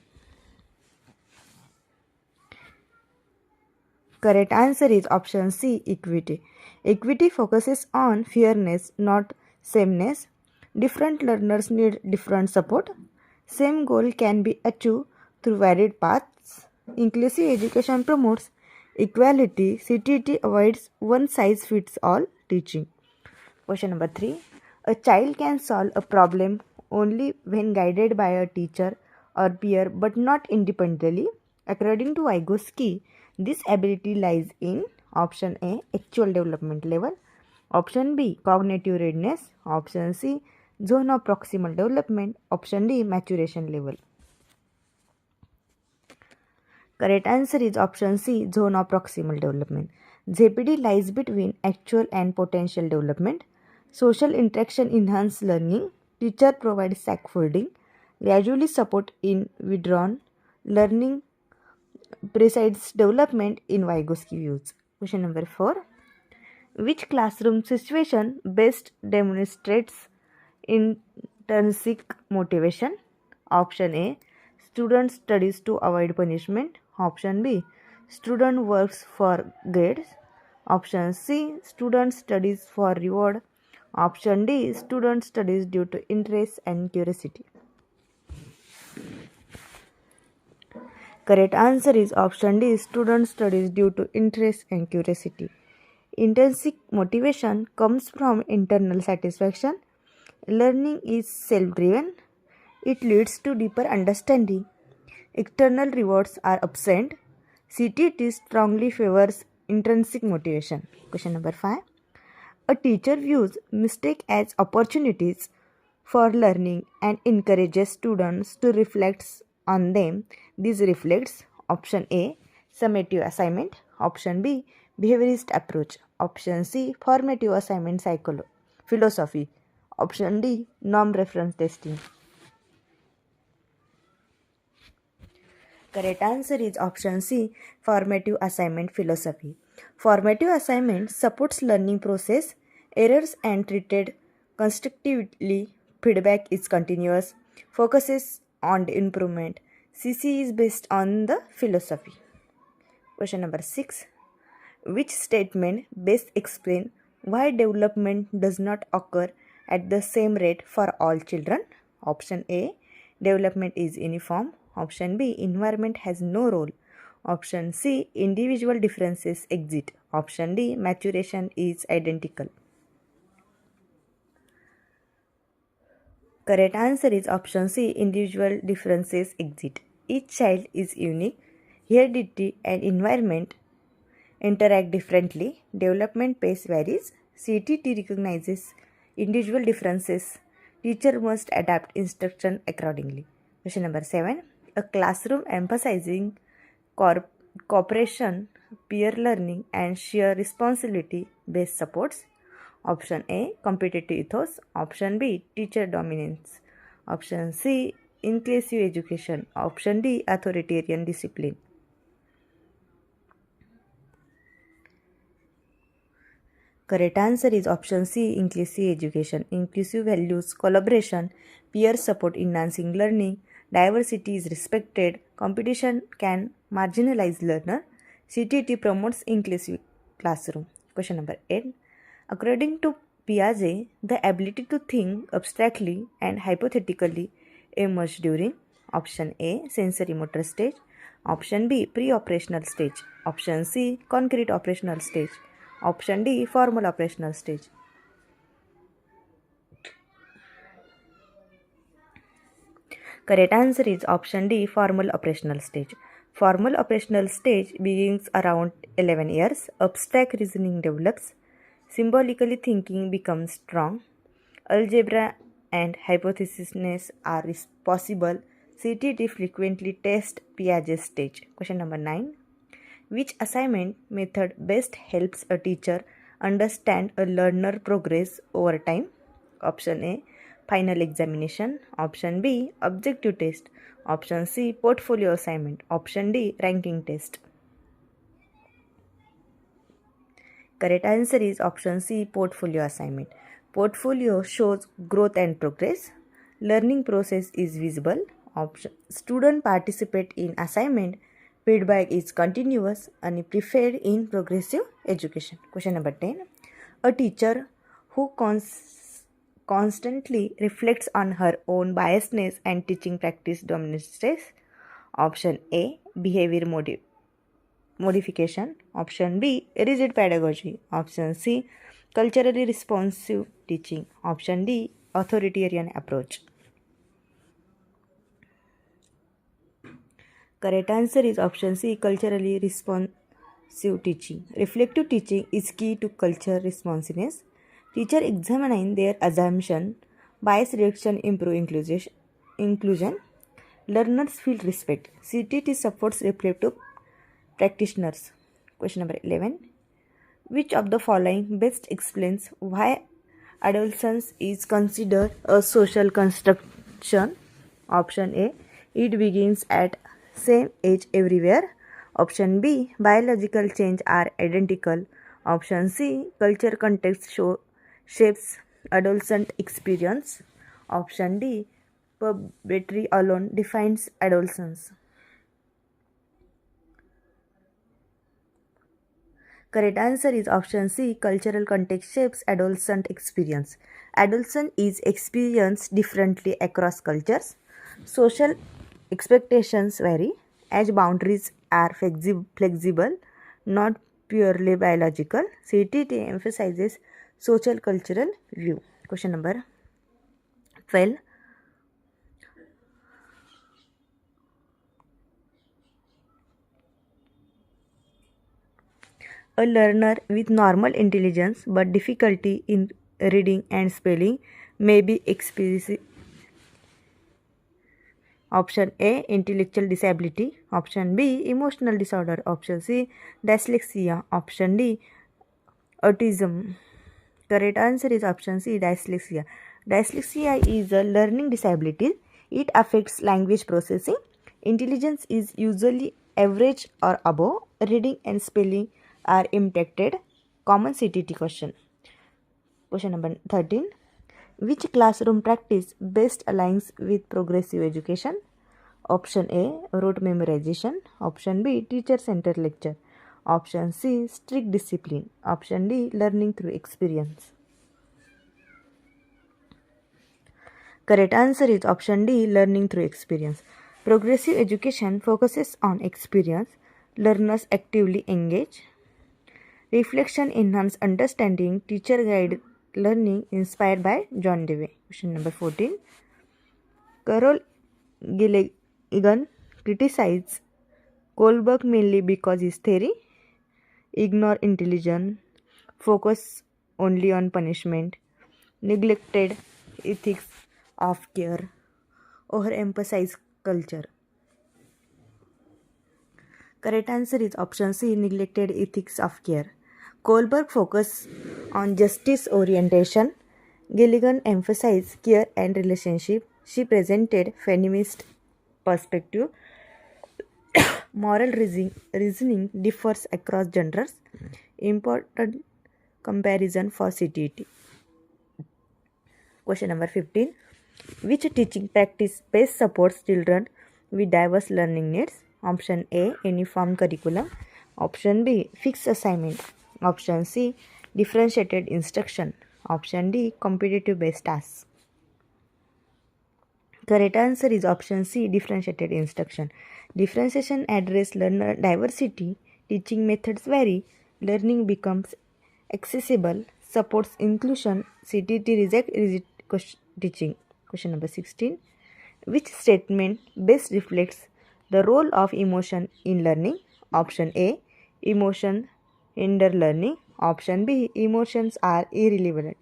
Correct answer is option C, equity. Equity focuses on fairness, not sameness. Different learners need different support. Same goal can be achieved through varied paths. Inclusive education promotes equality. CTET avoids one size fits all teaching. Question number 3. A child can solve a problem only when guided by a teacher or peer but not independently. According to Vygotsky, this ability lies in option A, actual development level. Option B, cognitive readiness. Option C, Zone of proximal development. Option D, maturation level. Correct answer is option C, zone of proximal development. ZPD lies between actual and potential development. Social interaction enhance learning. Teacher provides scaffolding. Gradually support in withdrawn learning precedes development in Vygotsky views. Question number 4. Which classroom situation best demonstrates intrinsic motivation? Option A, student studies to avoid punishment. Option B, student works for grades. Option C, student studies for reward. Option D, student studies due to interest and curiosity. Correct answer is option D, student studies due to interest and curiosity. Intrinsic motivation comes from internal satisfaction. Learning is self-driven. It leads to deeper understanding. External rewards are absent. CTET strongly favors intrinsic motivation. Question number 5. A teacher views mistakes as opportunities for learning and encourages students to reflect on them. This reflects option A, summative assignment. Option B, behaviorist approach. Option C, formative assignment philosophy. Option D, norm reference testing. Correct answer is option C, formative assignment philosophy. Formative assignment supports learning process, errors and treated constructively. Feedback is continuous, focuses on improvement. CC is based on the philosophy. Question number 6. Which statement best explains why development does not occur at the same rate for all children? Option A, development is uniform. Option B, environment has no role. Option C, individual differences exist. Option D, maturation is identical. Correct answer is option C, individual differences exist. Each child is unique. Heredity and environment interact differently. Development pace varies. CTT recognizes individual differences. Teacher must adapt instruction accordingly. Question number 7. A classroom emphasizing cooperation, peer learning and shared responsibility best supports. Option A, competitive ethos. Option B, teacher dominance. Option C, inclusive education. Option D, authoritarian discipline. Correct answer is option C, inclusive education. Inclusive values collaboration, peer support enhancing learning, diversity is respected, competition can marginalize learner. CTT promotes inclusive classroom. Question number 8. According to Piaget, the ability to think abstractly and hypothetically emerged during option A, sensory motor stage. Option B, pre-operational stage. Option C, concrete operational stage. Option D, formal operational stage. Correct answer is option D, formal operational stage. Formal operational stage begins around 11 years. Abstract reasoning develops. Symbolically thinking becomes strong. Algebra and hypothesis are possible. CTT frequently test Piaget stage. Question number 9. Which assignment method best helps a teacher understand a learner progress over time? Option A, final examination. Option B, objective test. Option C, portfolio assignment. Option D, ranking test. Correct answer is option C, portfolio assignment. Portfolio shows growth and progress. Learning process is visible. Student participate in assignment. Feedback is continuous and preferred in progressive education. Question number 10. A teacher who constantly reflects on her own biasness and teaching practice demonstrates. Option A, behavior modification. Option B, rigid pedagogy. Option C, culturally responsive teaching. Option D, authoritarian approach. Correct answer is option C, culturally responsive teaching. Reflective teaching is key to culture responsiveness. Teacher examine their assumption Bias reduction improve inclusion. Learners feel respect. CTT supports reflective practitioners. Question number 11. Which of the following best explains why adolescence is considered a social construction? Option A. It begins at same age everywhere. Option B. Biological change are identical. Option C. Culture context shapes adolescent experience. Option D. Puberty alone defines adolescence. Correct answer is option C. Cultural context shapes adolescent experience. Adolescence is experienced differently across cultures. Social expectations vary as boundaries are flexible, not purely biological. CTT emphasizes social cultural view. Question number 12. A learner with normal intelligence but difficulty in reading and spelling may be experiencing option A. Intellectual disability. Option B. Emotional disorder. Option C. Dyslexia. Option D. Autism. Correct answer is option C. Dyslexia. Dyslexia is a learning disability. It affects language processing. Intelligence is usually average or above. Reading and spelling are impacted. Common CTT question. Question number 13. Which classroom practice best aligns with progressive education? Option A. Rote memorization. Option B. Teacher-centered lecture. Option C. Strict discipline. Option D. Learning through experience. Correct answer is option D. Learning through experience. Progressive education focuses on experience. Learners actively engage. Reflection enhance understanding. Teacher guide learning inspired by John Dewey. Question number 14. Carol Gilligan criticized Kohlberg mainly because his theory ignore intelligence, focus only on punishment, neglected ethics of care, overemphasize culture. Correct answer is option C. Neglected ethics of care. Kohlberg focused on justice orientation. Gilligan emphasized care and relationship. She presented feminist perspective. Moral reasoning differs across genders. Important comparison for CTET. Question number 15. Which teaching practice best supports children with diverse learning needs? Option A. Uniform curriculum. Option B. Fixed assignment. Option C. Differentiated instruction. Option D. Competitive based tasks. Correct answer is option C. Differentiated instruction. Differentiation addresses learner diversity. Teaching methods vary. Learning becomes accessible. Supports inclusion. CTT reject rigid teaching. Question number 16. Which statement best reflects the role of emotion in learning? Option A. Emotion hinder learning. Option B. Emotions are irrelevant.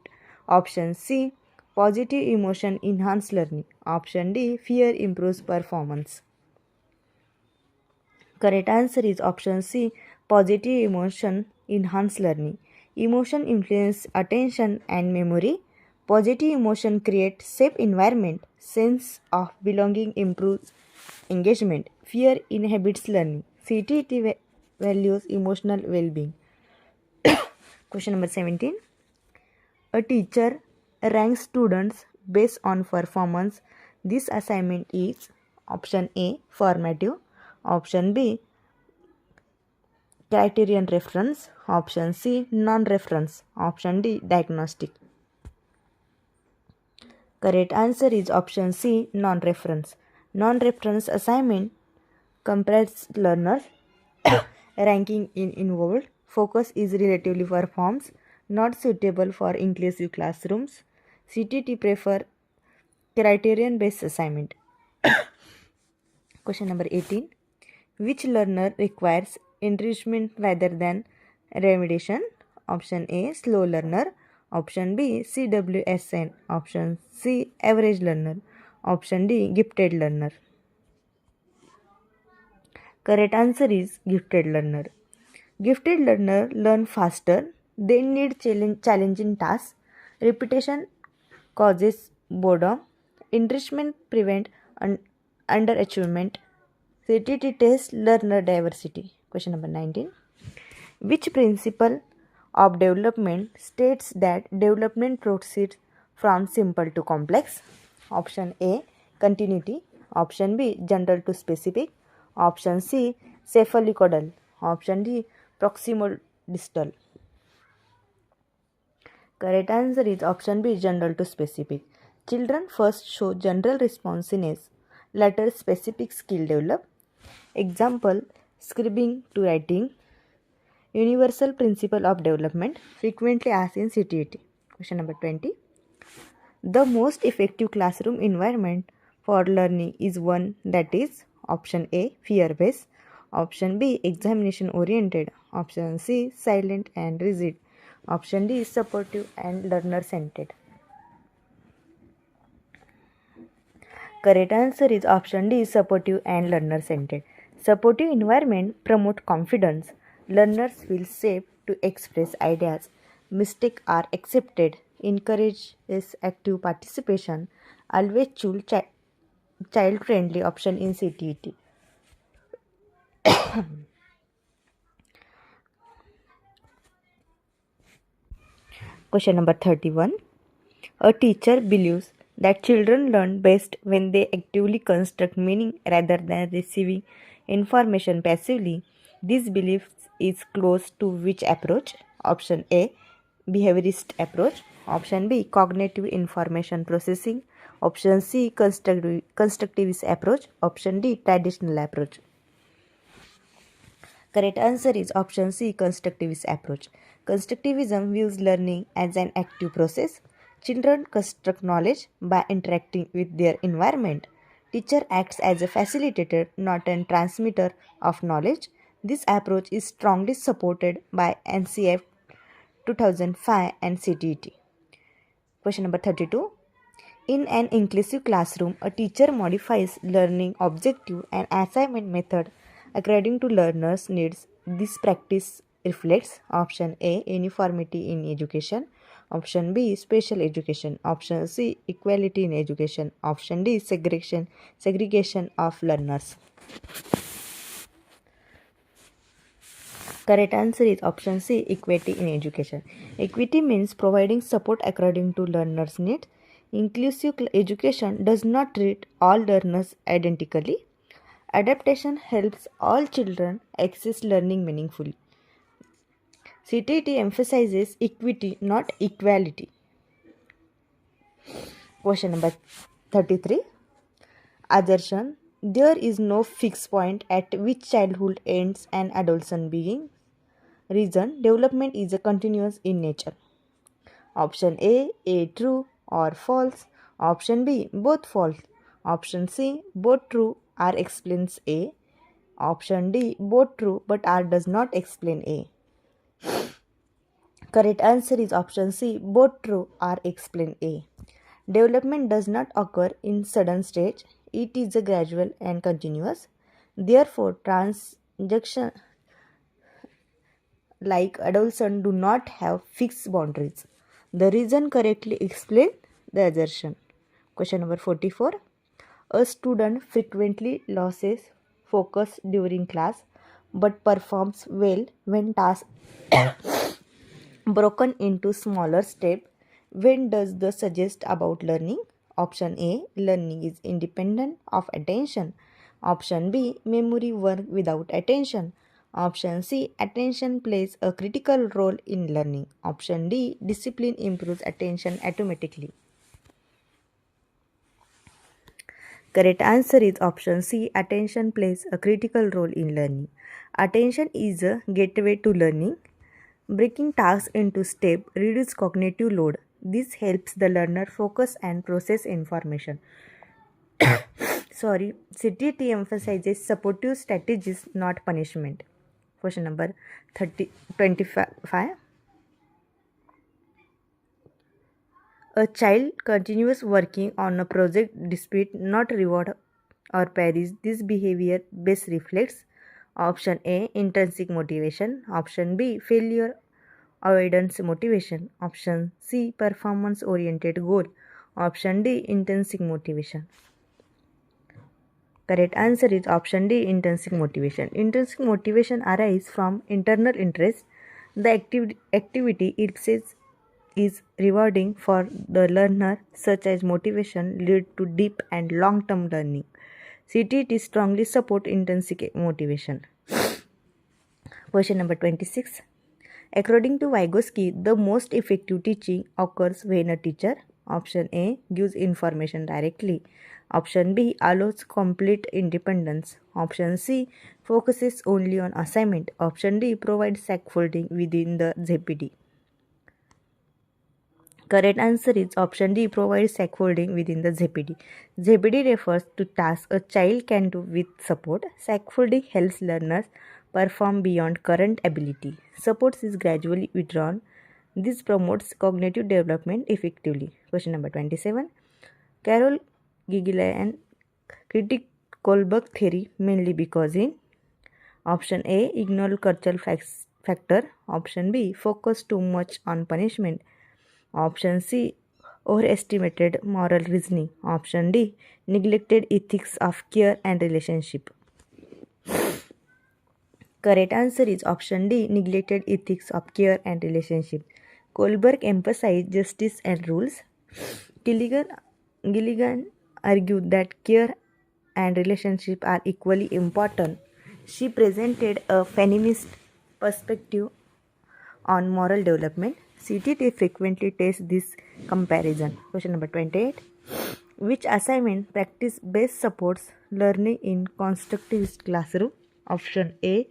Option C. Positive emotion enhance learning. Option D. Fear improves performance. Correct answer is option C. Positive emotion enhance learning. Emotion influence attention and memory. Positive emotion create safe environment. Sense of belonging improves engagement. Fear inhibits learning. CTT values emotional well-being. Question number 17. A teacher ranks students based on performance. This assignment is option A. Formative. Option B. Criterion reference. Option C. Non-reference. Option D. Diagnostic. Correct answer is option C. Non-reference. Non-reference assignment comprises learners ranking in involved. Focus is relatively for forms, not suitable for inclusive classrooms. CTT prefer criterion-based assignment. Question number 18. Which learner requires enrichment rather than remediation? Option A. Slow learner. Option B, CWSN. Option C, average learner. Option D, gifted learner. Correct answer is gifted learner. Gifted learner learn faster. They need challenging tasks. Repetition causes boredom. Enrichment prevent underachievement. CTT test learner diversity. Question number 19. Which principle of development states that development proceeds from simple to complex? Option A, continuity. Option B, general to specific. Option C, cephalocodal. Option D, proximal distal. Correct answer is option B, general to specific. Children first show general responsiveness, later specific skill develop. Example, scribbling to writing. Universal principle of development, frequently asked in CTET. Question number 20. The most effective classroom environment for learning is one that is option A, fear-based. Option B, examination-oriented. Option C, silent and rigid. Option D, supportive and learner-centered. Correct answer is option D, supportive and learner-centered. Supportive environment promote confidence. Learners feel safe to express ideas. Mistakes are accepted. Encourages active participation. Always choose child-friendly option in CTET. Question number 31. A teacher believes that children learn best when they actively construct meaning rather than receiving information passively. This belief is close to which approach? Option A, behaviorist approach. Option B, cognitive information processing. Option C, constructivist approach. Option D, traditional approach. Correct answer is option C, constructivist approach. Constructivism views learning as an active process. Children construct knowledge by interacting with their environment. Teacher acts as a facilitator, not a transmitter of knowledge. This approach is strongly supported by NCF 2005 and CTET. Question number 32. In an inclusive classroom, a teacher modifies learning objective and assignment method according to learners' needs. This practice reflects option A, uniformity in education. Option B, special education. Option C, equality in education. Option D, segregation of learners. Correct answer is option C, equity in education. Equity means providing support according to learners' needs. Inclusive education does not treat all learners identically. Adaptation helps all children access learning meaningfully. CTET emphasizes equity, not equality. Question number 33. Assertion: there is no fixed point at which childhood ends and adolescence begins. Reason: development is a continuous in nature. Option A true or false. Option B, both false. Option C, both true R explains A. Option D, both true but R does not explain A. Correct answer is option C, both true R explain A. Development does not occur in sudden stage. It is a gradual and continuous. Therefore, transaction like adolescents do not have fixed boundaries. The reason correctly explains the assertion. Question number 44. A student frequently loses focus during class but performs well when tasks broken into smaller steps. When does this suggest about learning? Option A, learning is independent of attention. Option B, memory work without attention. Option C, attention plays a critical role in learning. Option D, discipline improves attention automatically. Correct answer is option C, attention plays a critical role in learning. Attention is a gateway to learning. Breaking tasks into steps reduces cognitive load. This helps the learner focus and process information. CTET emphasizes supportive strategies, not punishment. Question number 25. A child continues working on a project despite not reward or praise. This behavior best reflects option A, intrinsic motivation, option B, failure avoidance motivation, option C, performance oriented goal, option D, intrinsic motivation. Correct answer is option D, intrinsic motivation. Intrinsic motivation arises from internal interest. The activity itself is rewarding for the learner, such as motivation lead to deep and long-term learning. CTET strongly support intrinsic motivation. Question number 26. According to Vygotsky, the most effective teaching occurs when a teacher, option A, gives information directly, option B, allows complete independence, option C, focuses only on assignment, option D, provides scaffolding within the ZPD. Correct answer is option D, provides scaffolding within the ZPD. ZPD refers to tasks a child can do with support. Scaffolding helps learners perform beyond current ability. Support is gradually withdrawn. This promotes cognitive development effectively. Question number 27. Carol Gilliland critiqued Kohlberg theory mainly because in option A, ignore cultural factor, option B, focus too much on punishment, option C, overestimated moral reasoning, option D, neglected ethics of care and relationship. Correct answer is option D, neglected ethics of care and relationship. Kohlberg emphasized justice and rules. Gilligan argued that care and relationship are equally important. She presented a feminist perspective on moral development. CTET frequently tests this comparison. Question number 28. Which assignment practice best supports learning in constructivist classroom? Option A,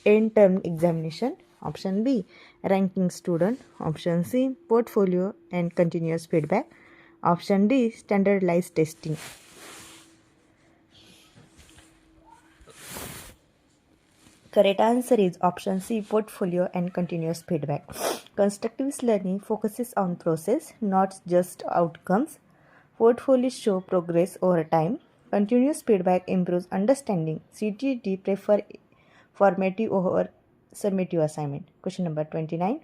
end term examination. Option B, ranking student. Option C, portfolio and continuous feedback. Option D, standardized testing. Correct answer is option C, portfolio and continuous feedback. Constructivist learning focuses on process, not just outcomes. Portfolios show progress over time. Continuous feedback improves understanding. CTET prefer formative over summative assignment. Question number 29.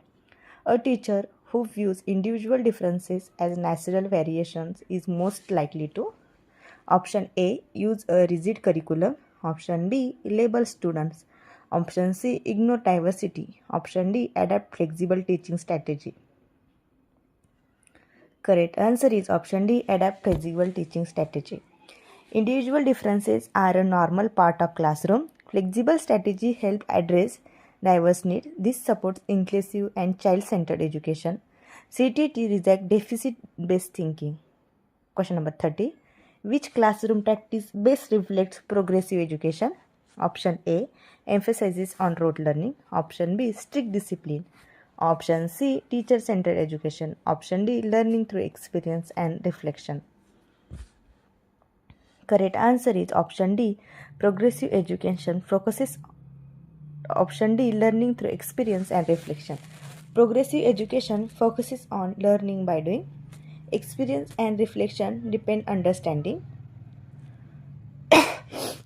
A teacher who views individual differences as natural variations is most likely to option A, use a rigid curriculum, option B, label students, option C, ignore diversity, option D, adapt flexible teaching strategy. Correct answer is option D, adapt flexible teaching strategy. Individual differences are a normal part of classroom. Flexible strategy help address diverse needs. This supports inclusive and child-centered education. CTET reject deficit-based thinking. Question number 30. Which classroom practice best reflects progressive education? Option A, emphasizes on rote learning. Option B, strict discipline. Option C, teacher-centered education. Option D, learning through experience and reflection. Correct answer is option D, progressive education focuses. Option D, learning through experience and reflection. Progressive education focuses on learning by doing. Experience and reflection depend understanding.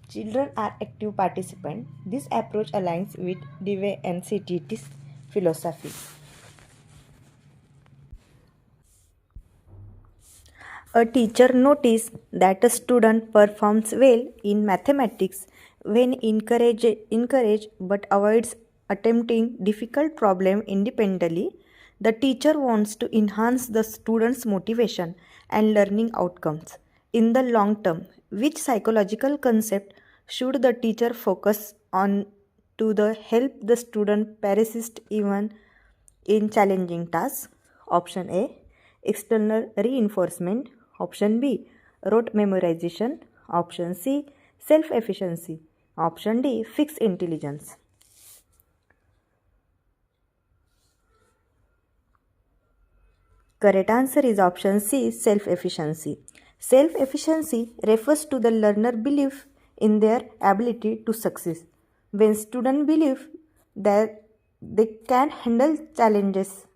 Children are active participants. This approach aligns with Dewey and CTET's philosophy. A teacher notices that a student performs well in mathematics when encouraged but avoids attempting difficult problems independently. The teacher wants to enhance the student's motivation and learning outcomes. In the long term, which psychological concept should the teacher focus on to help the student persist even in challenging tasks? Option A, external reinforcement. Option B, rote memorization. Option C, self-efficiency. Option D, fixed intelligence. Correct answer is option C, self-efficiency. Self-efficiency refers to the learner belief in their ability to succeed. When students believe that they can handle challenges,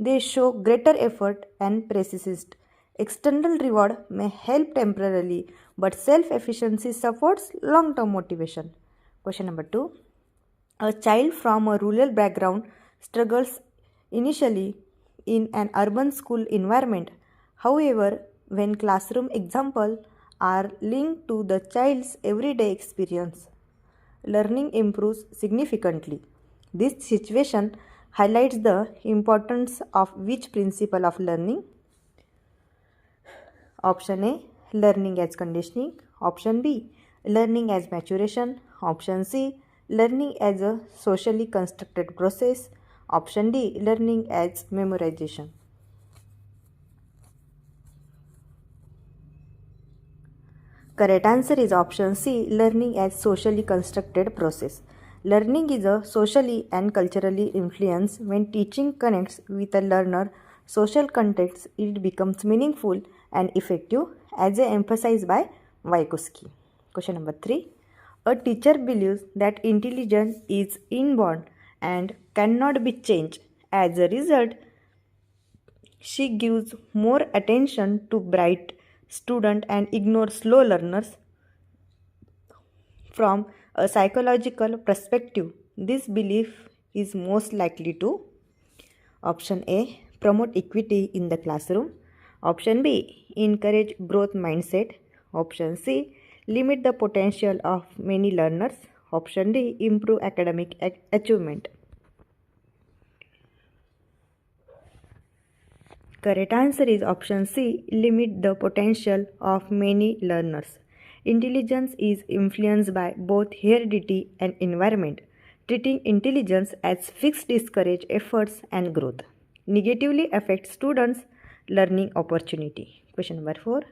They show greater effort and persist. External reward may help temporarily, but self-efficiency supports long-term motivation. Question number 2. A child from a rural background struggles initially in an urban school environment. However, when classroom examples are linked to the child's everyday experience, learning improves significantly. This situation highlights the importance of which principle of learning? Option A, learning as conditioning. Option B, learning as maturation. Option C, learning as a socially constructed process. Option D, learning as memorization. Correct answer is option C, learning as socially constructed process. Learning is a socially and culturally influenced. When teaching connects with a learner social context, it becomes meaningful and effective, as emphasized by Vygotsky. Question number 3. A teacher believes that intelligence is inborn and cannot be changed. As a result, she gives more attention to bright students and ignores slow learners. From a psychological perspective, this belief is most likely to: option A, promote equity in the classroom. Option B, encourage growth mindset. Option C, limit the potential of many learners. Option D, improve academic achievement. Correct answer is option C, limit the potential of many learners. Intelligence is influenced by both heredity and environment. Treating intelligence as fixed discourages efforts and growth. Negatively affects students' learning opportunity. Question number 4.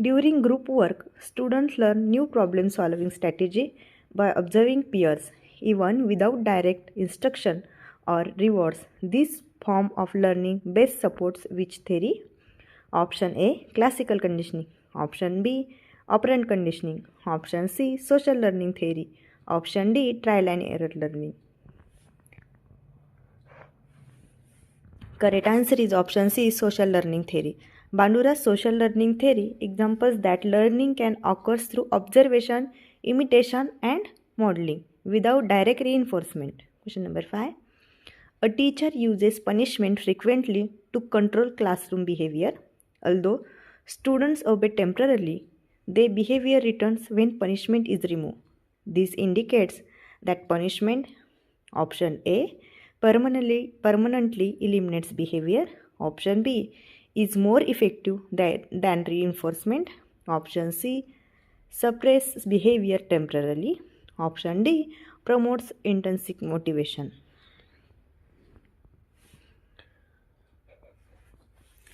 During group work, students learn new problem solving strategy by observing peers, even without direct instruction or rewards. This form of learning best supports which theory? Option A, classical conditioning. Option B, operant conditioning. Option C, social learning theory. Option D, trial and error learning. Correct answer is option C, social learning theory. Bandura's social learning theory examples that learning can occur through observation, imitation, and modeling without direct reinforcement. Question number 5. A teacher uses punishment frequently to control classroom behavior. Although students obey temporarily, their behavior returns when punishment is removed. This indicates that punishment, option A, permanently eliminates behavior. Option B, is more effective than reinforcement. Option C, suppresses behavior temporarily. Option D, promotes intrinsic motivation.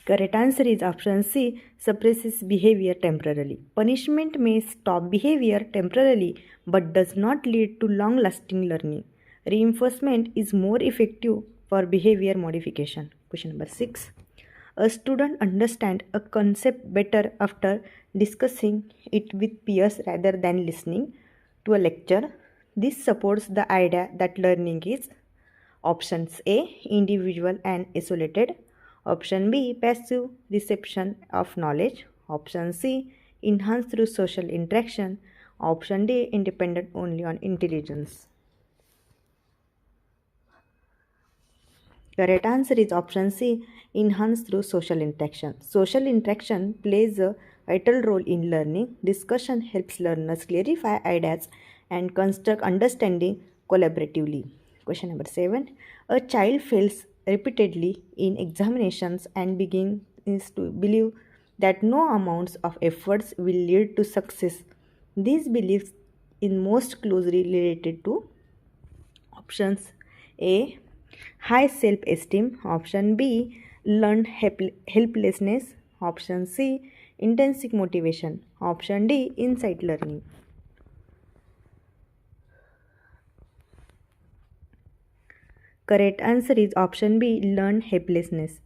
Correct answer is option C, suppresses behavior temporarily. Punishment may stop behavior temporarily but does not lead to long-lasting learning. Reinforcement is more effective for behavior modification. Question number 6. A student understands a concept better after discussing it with peers rather than listening to a lecture. This supports the idea that learning is: options A, individual and isolated. Option B, passive reception of knowledge. Option C, enhanced through social interaction. Option D, independent only on intelligence. Correct answer is option C, enhanced through social interaction. Social interaction plays a vital role in learning. Discussion helps learners clarify ideas and construct understanding collaboratively. Question number 7. A child fails repeatedly in examinations and begins to believe that no amounts of efforts will lead to success. These beliefs in most closely related to: options A, high self-esteem. Option B, learned helplessness. Option C, intrinsic motivation. Option D, insight learning. Correct answer is option B, learned helplessness.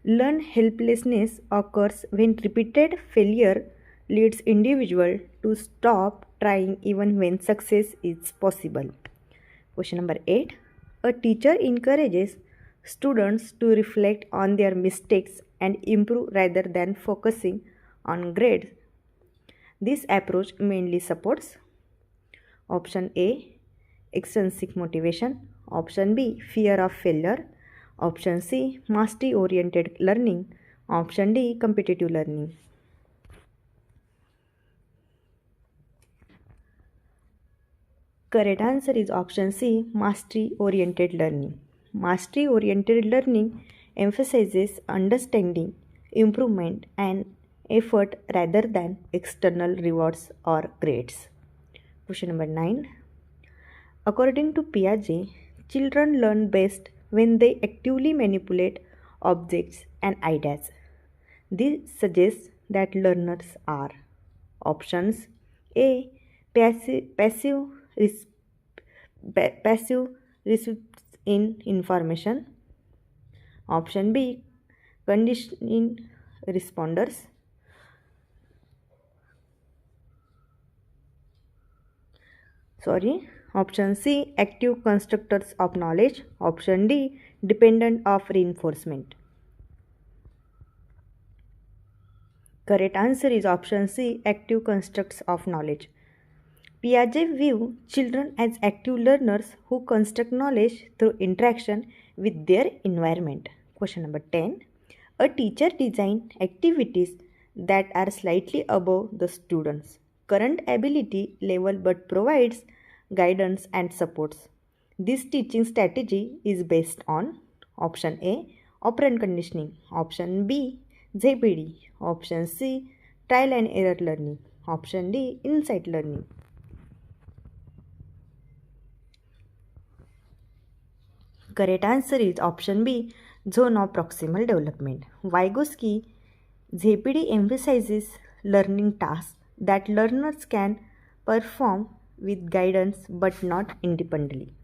Learned helplessness occurs when repeated failure leads individual to stop trying even when success is possible. Question number 8. A teacher encourages students to reflect on their mistakes and improve rather than focusing on grades. This approach mainly supports option A, extrinsic motivation, option B, fear of failure, option C, mastery oriented learning, option D, competitive learning. Correct answer is option C, mastery oriented learning. Mastery oriented learning emphasizes understanding, improvement, and effort rather than external rewards or grades. Question number 9. According to Piaget, children learn best when they actively manipulate objects and ideas. This suggests that learners are options A, passive receipts in information, option B, conditioning responders, option C, active constructors of knowledge, option D, dependent of reinforcement. Correct answer is option C, active constructs of knowledge. Piaget view children as active learners who construct knowledge through interaction with their environment. Question number 10. A teacher designs activities that are slightly above the students' current ability level but provides guidance and supports. This teaching strategy is based on option A, operant conditioning, option B, ZPD, option C, trial and error learning, option D, insight learning. Correct answer is option B, zone of proximal development. Vygotsky ZPD emphasizes learning tasks that learners can perform with guidance but not independently.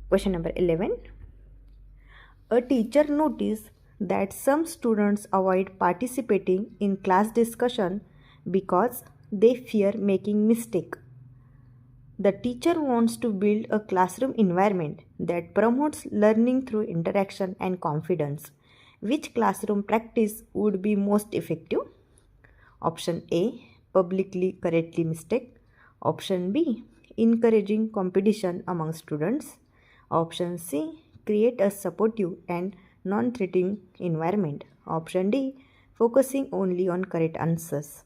Question number 11. A teacher noticed that some students avoid participating in class discussion because they fear making mistake. The teacher wants to build a classroom environment that promotes learning through interaction and confidence. Which classroom practice would be most effective? Option A, publicly correctly mistake. Option B, encouraging competition among students. Option C, create a supportive and non-threatening environment. Option D, focusing only on correct answers.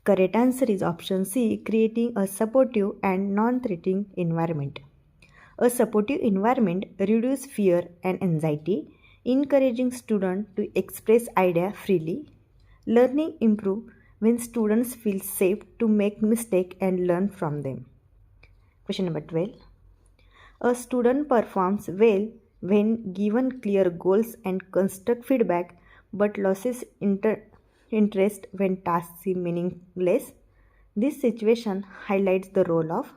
Correct answer is option C, creating a supportive and non-threatening environment. A supportive environment reduces fear and anxiety, encouraging students to express ideas freely. Learning improves when students feel safe to make mistakes and learn from them. Question number 12. A student performs well when given clear goals and constructive feedback but loses interest when tasks seem meaningless. This situation highlights the role of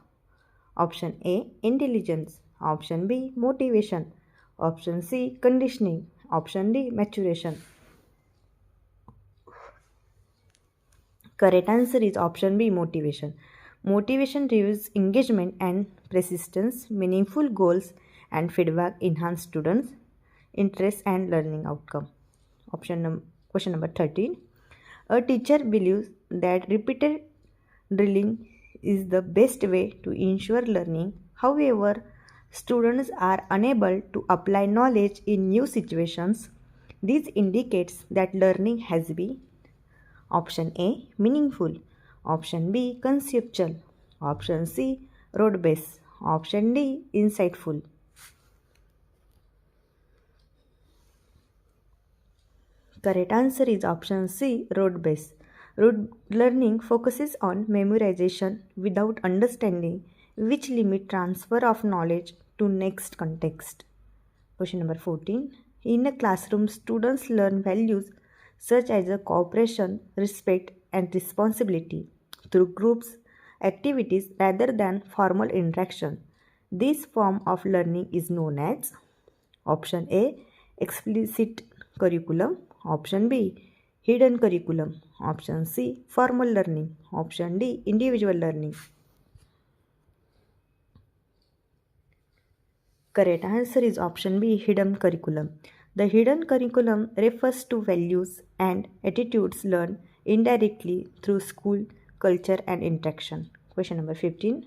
option A, intelligence, option B, motivation, option C, conditioning, option D, maturation. Correct answer is option B, motivation. Motivation reviews engagement and persistence. Meaningful goals and feedback enhance students' interest and learning outcome. Question number 13. A teacher believes that repeated drilling is the best way to ensure learning. However, students are unable to apply knowledge in new situations. This indicates that learning has been option A, meaningful, option B, conceptual, option C, road-based, option D, insightful. Correct answer is option C, road-based. Road learning focuses on memorization without understanding, which limit transfer of knowledge to next context. Question number 14. In a classroom, students learn values such as cooperation, respect, and responsibility through groups activities rather than formal interaction. This form of learning is known as option A, explicit curriculum, option B, hidden curriculum, option C, formal learning, option D, individual learning. Correct answer is option B, hidden curriculum. The hidden curriculum refers to values and attitudes learned indirectly through school, culture, and interaction. Question number 15.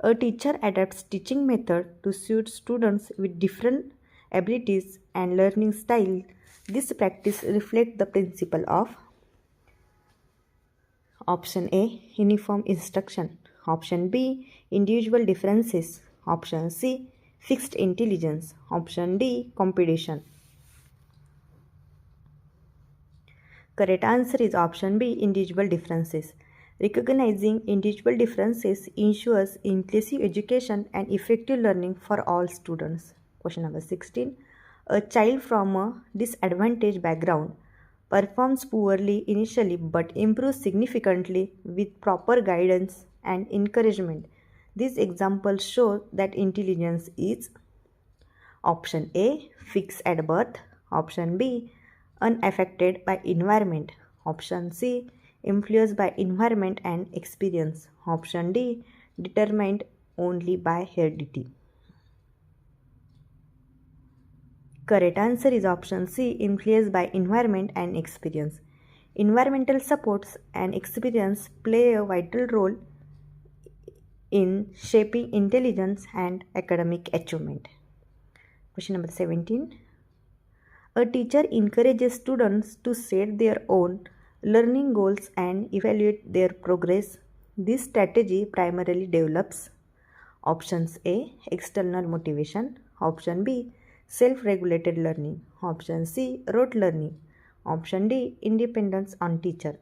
A teacher adapts teaching method to suit students with different abilities and learning style. This practice reflects the principle of option A, uniform instruction. Option B, individual differences. Option C, fixed intelligence. Option D, competition. Correct answer is option B, individual differences. Recognizing individual differences ensures inclusive education and effective learning for all students. Question number 16. A child from a disadvantaged background performs poorly initially but improves significantly with proper guidance and encouragement. These examples show that intelligence is option A, fixed at birth. Option B, unaffected by environment. Option C, influenced by environment and experience. Option D, determined only by heredity. Correct answer is option C, influenced by environment and experience. Environmental supports and experience play a vital role in shaping intelligence and academic achievement. Question number 17. A teacher encourages students to set their own learning goals and evaluate their progress. This strategy primarily develops options A, external motivation. Option B, self-regulated learning. Option C, rote learning. Option D, independence on teacher.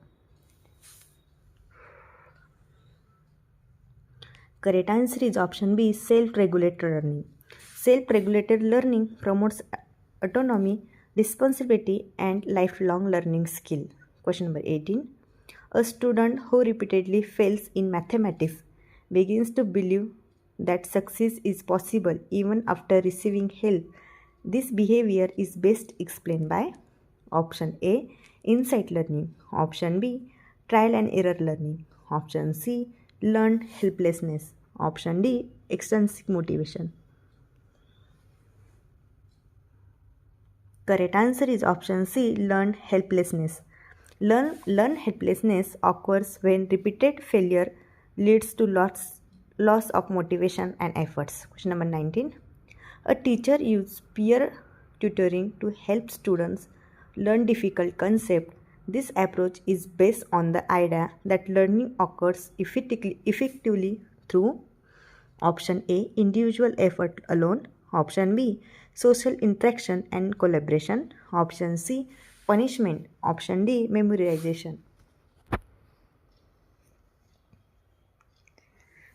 Correct answer is option B, self-regulated learning. Self-regulated learning promotes autonomy, responsibility, and lifelong learning skill. Question number 18. A student who repeatedly fails in mathematics begins to believe that success is possible even after receiving help. This behavior is best explained by option A, insight learning. Option B, trial and error learning. Option C, learned helplessness. Option D, extrinsic motivation. Correct answer is option C, learned helplessness. Learned helplessness occurs when repeated failure leads to loss of motivation and efforts. Question number 19. A teacher uses peer tutoring to help students learn difficult concepts. This approach is based on the idea that learning occurs effectively through option A, individual effort alone. Option B, social interaction and collaboration. Option C, punishment. Option D, memorization.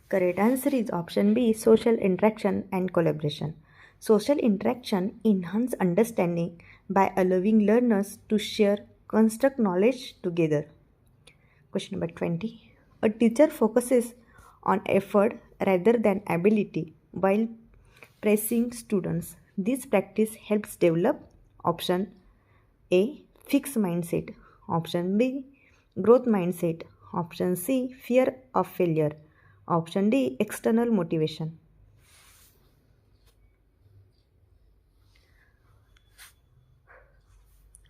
Correct answer is option B, social interaction and collaboration. Social interaction enhances understanding by allowing learners to share construct knowledge together. Question number 20. A teacher focuses on effort rather than ability while praising students. This practice helps develop option A, fixed mindset. Option B, growth mindset. Option C, fear of failure. Option D, external motivation.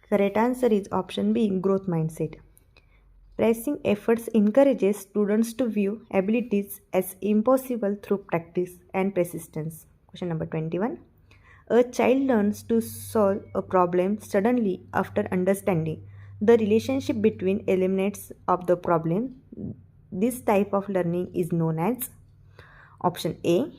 Correct answer is option B, growth mindset. Praising efforts encourages students to view abilities as impossible through practice and persistence. Question number 21. A child learns to solve a problem suddenly after understanding the relationship between elements of the problem. This type of learning is known as option A,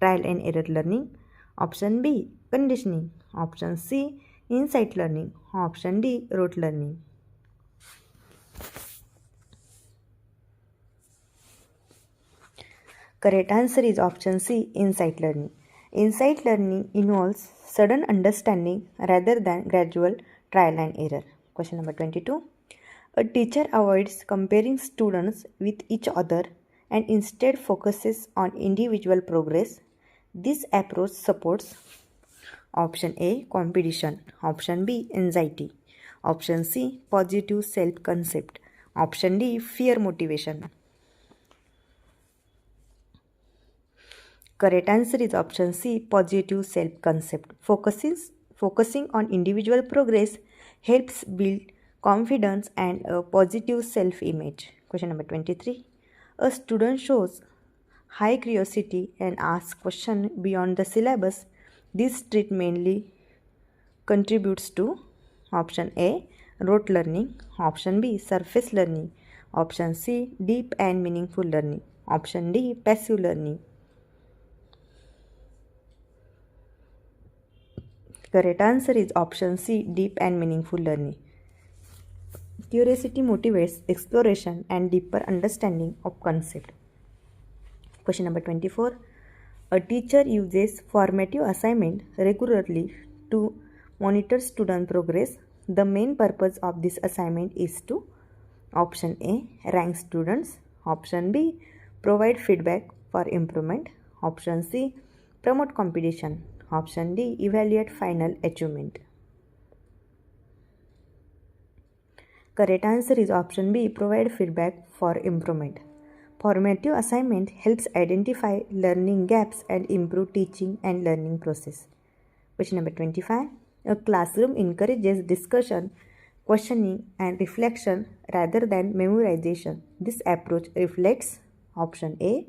trial and error learning. Option B, conditioning. Option C, insight learning. Option D, rote learning. Correct answer is option C, insight learning. Insight learning involves sudden understanding rather than gradual trial and error. Question number 22. A teacher avoids comparing students with each other and instead focuses on individual progress. This approach supports option A, competition. Option B, anxiety. Option C, positive self-concept. Option D, fear motivation. Correct answer is option C, positive self-concept. Focusing on individual progress helps build confidence and a positive self-image. Question number 23. A student shows high curiosity and asks questions beyond the syllabus. This trait mainly contributes to option A, rote learning, option B, surface learning, option C, deep and meaningful learning, option D, passive learning. Correct answer is option C, deep and meaningful learning. Curiosity motivates exploration and deeper understanding of concept. Question number 24. A teacher uses formative assignment regularly to monitor student progress. The main purpose of this assignment is to option A, rank students, option B, provide feedback for improvement, option C, promote competition, option D, evaluate final achievement. Correct answer is option B, provide feedback for improvement. Formative assignment helps identify learning gaps and improve teaching and learning process. Question number 25. A classroom encourages discussion, questioning and reflection rather than memorization. This approach reflects option A,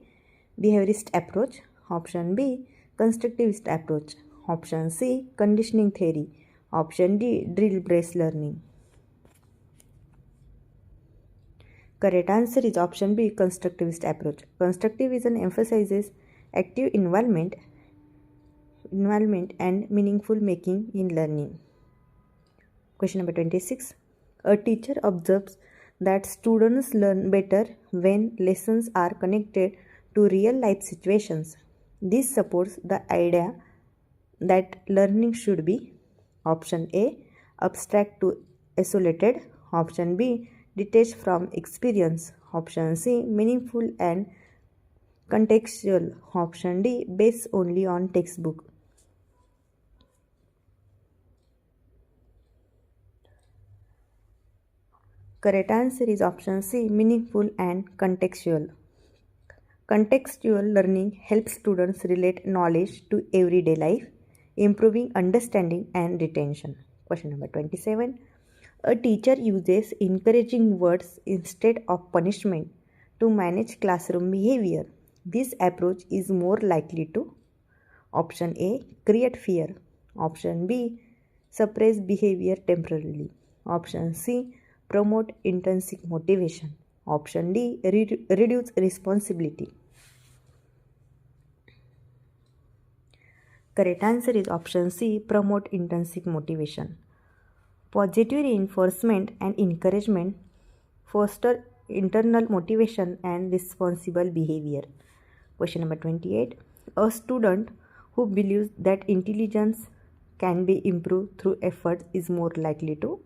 behaviorist approach, option B, constructivist approach, option C, conditioning theory, option D, drill-based learning. Correct answer is option B, constructivist approach. Constructivism emphasizes active involvement and meaningful making in learning. Question number 26. A teacher observes that students learn better when lessons are connected to real life situations. This supports the idea that learning should be option A, abstract to isolated, option B, detached from experience, option C, meaningful and contextual, option D, based only on textbook. Correct answer is option C, meaningful and contextual. Contextual learning helps students relate knowledge to everyday life, improving understanding and retention. Question number 27. A teacher uses encouraging words instead of punishment to manage classroom behavior. This approach is more likely to option A, create fear, option B, suppress behavior temporarily, option C, promote intrinsic motivation, option D, reduce responsibility. Correct answer is option C, promote intrinsic motivation. Positive reinforcement and encouragement foster internal motivation and responsible behavior. Question number 28. A student who believes that intelligence can be improved through effort is more likely to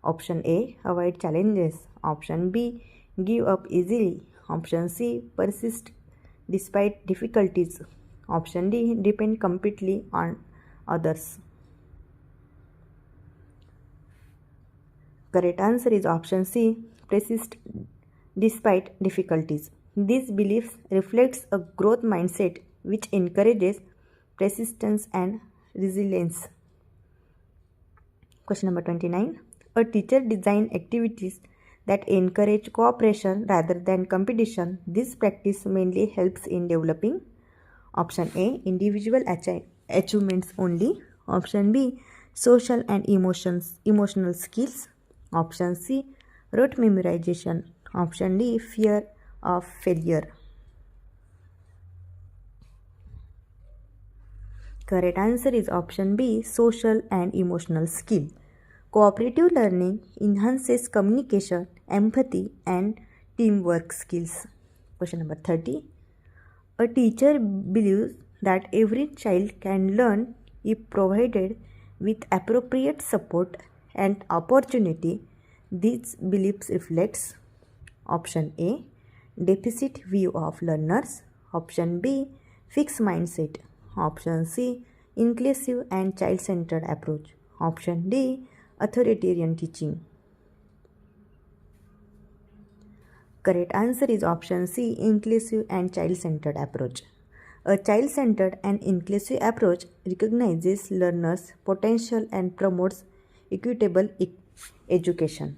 option A, avoid challenges, option B, give up easily, option C, persist despite difficulties, option D, depend completely on others. Correct answer is option C, persist despite difficulties. This belief reflects a growth mindset which encourages persistence and resilience. Question number 29. A teacher designs activities that encourage cooperation rather than competition. This practice mainly helps in developing option A, individual achievements only, option B, social and emotional skills, option C, rote memorization, option D, fear of failure. Correct answer is option B, social and emotional skill. Cooperative learning enhances communication, empathy and teamwork skills. Question number 30. A teacher believes that every child can learn if provided with appropriate support and opportunity. These beliefs reflects option A, deficit view of learners, option B, fixed mindset, option C, inclusive and child-centered approach, option D, authoritarian teaching. Correct answer is option C, inclusive and child-centered approach. A child-centered and inclusive approach recognizes learners' potential and promotes equitable education.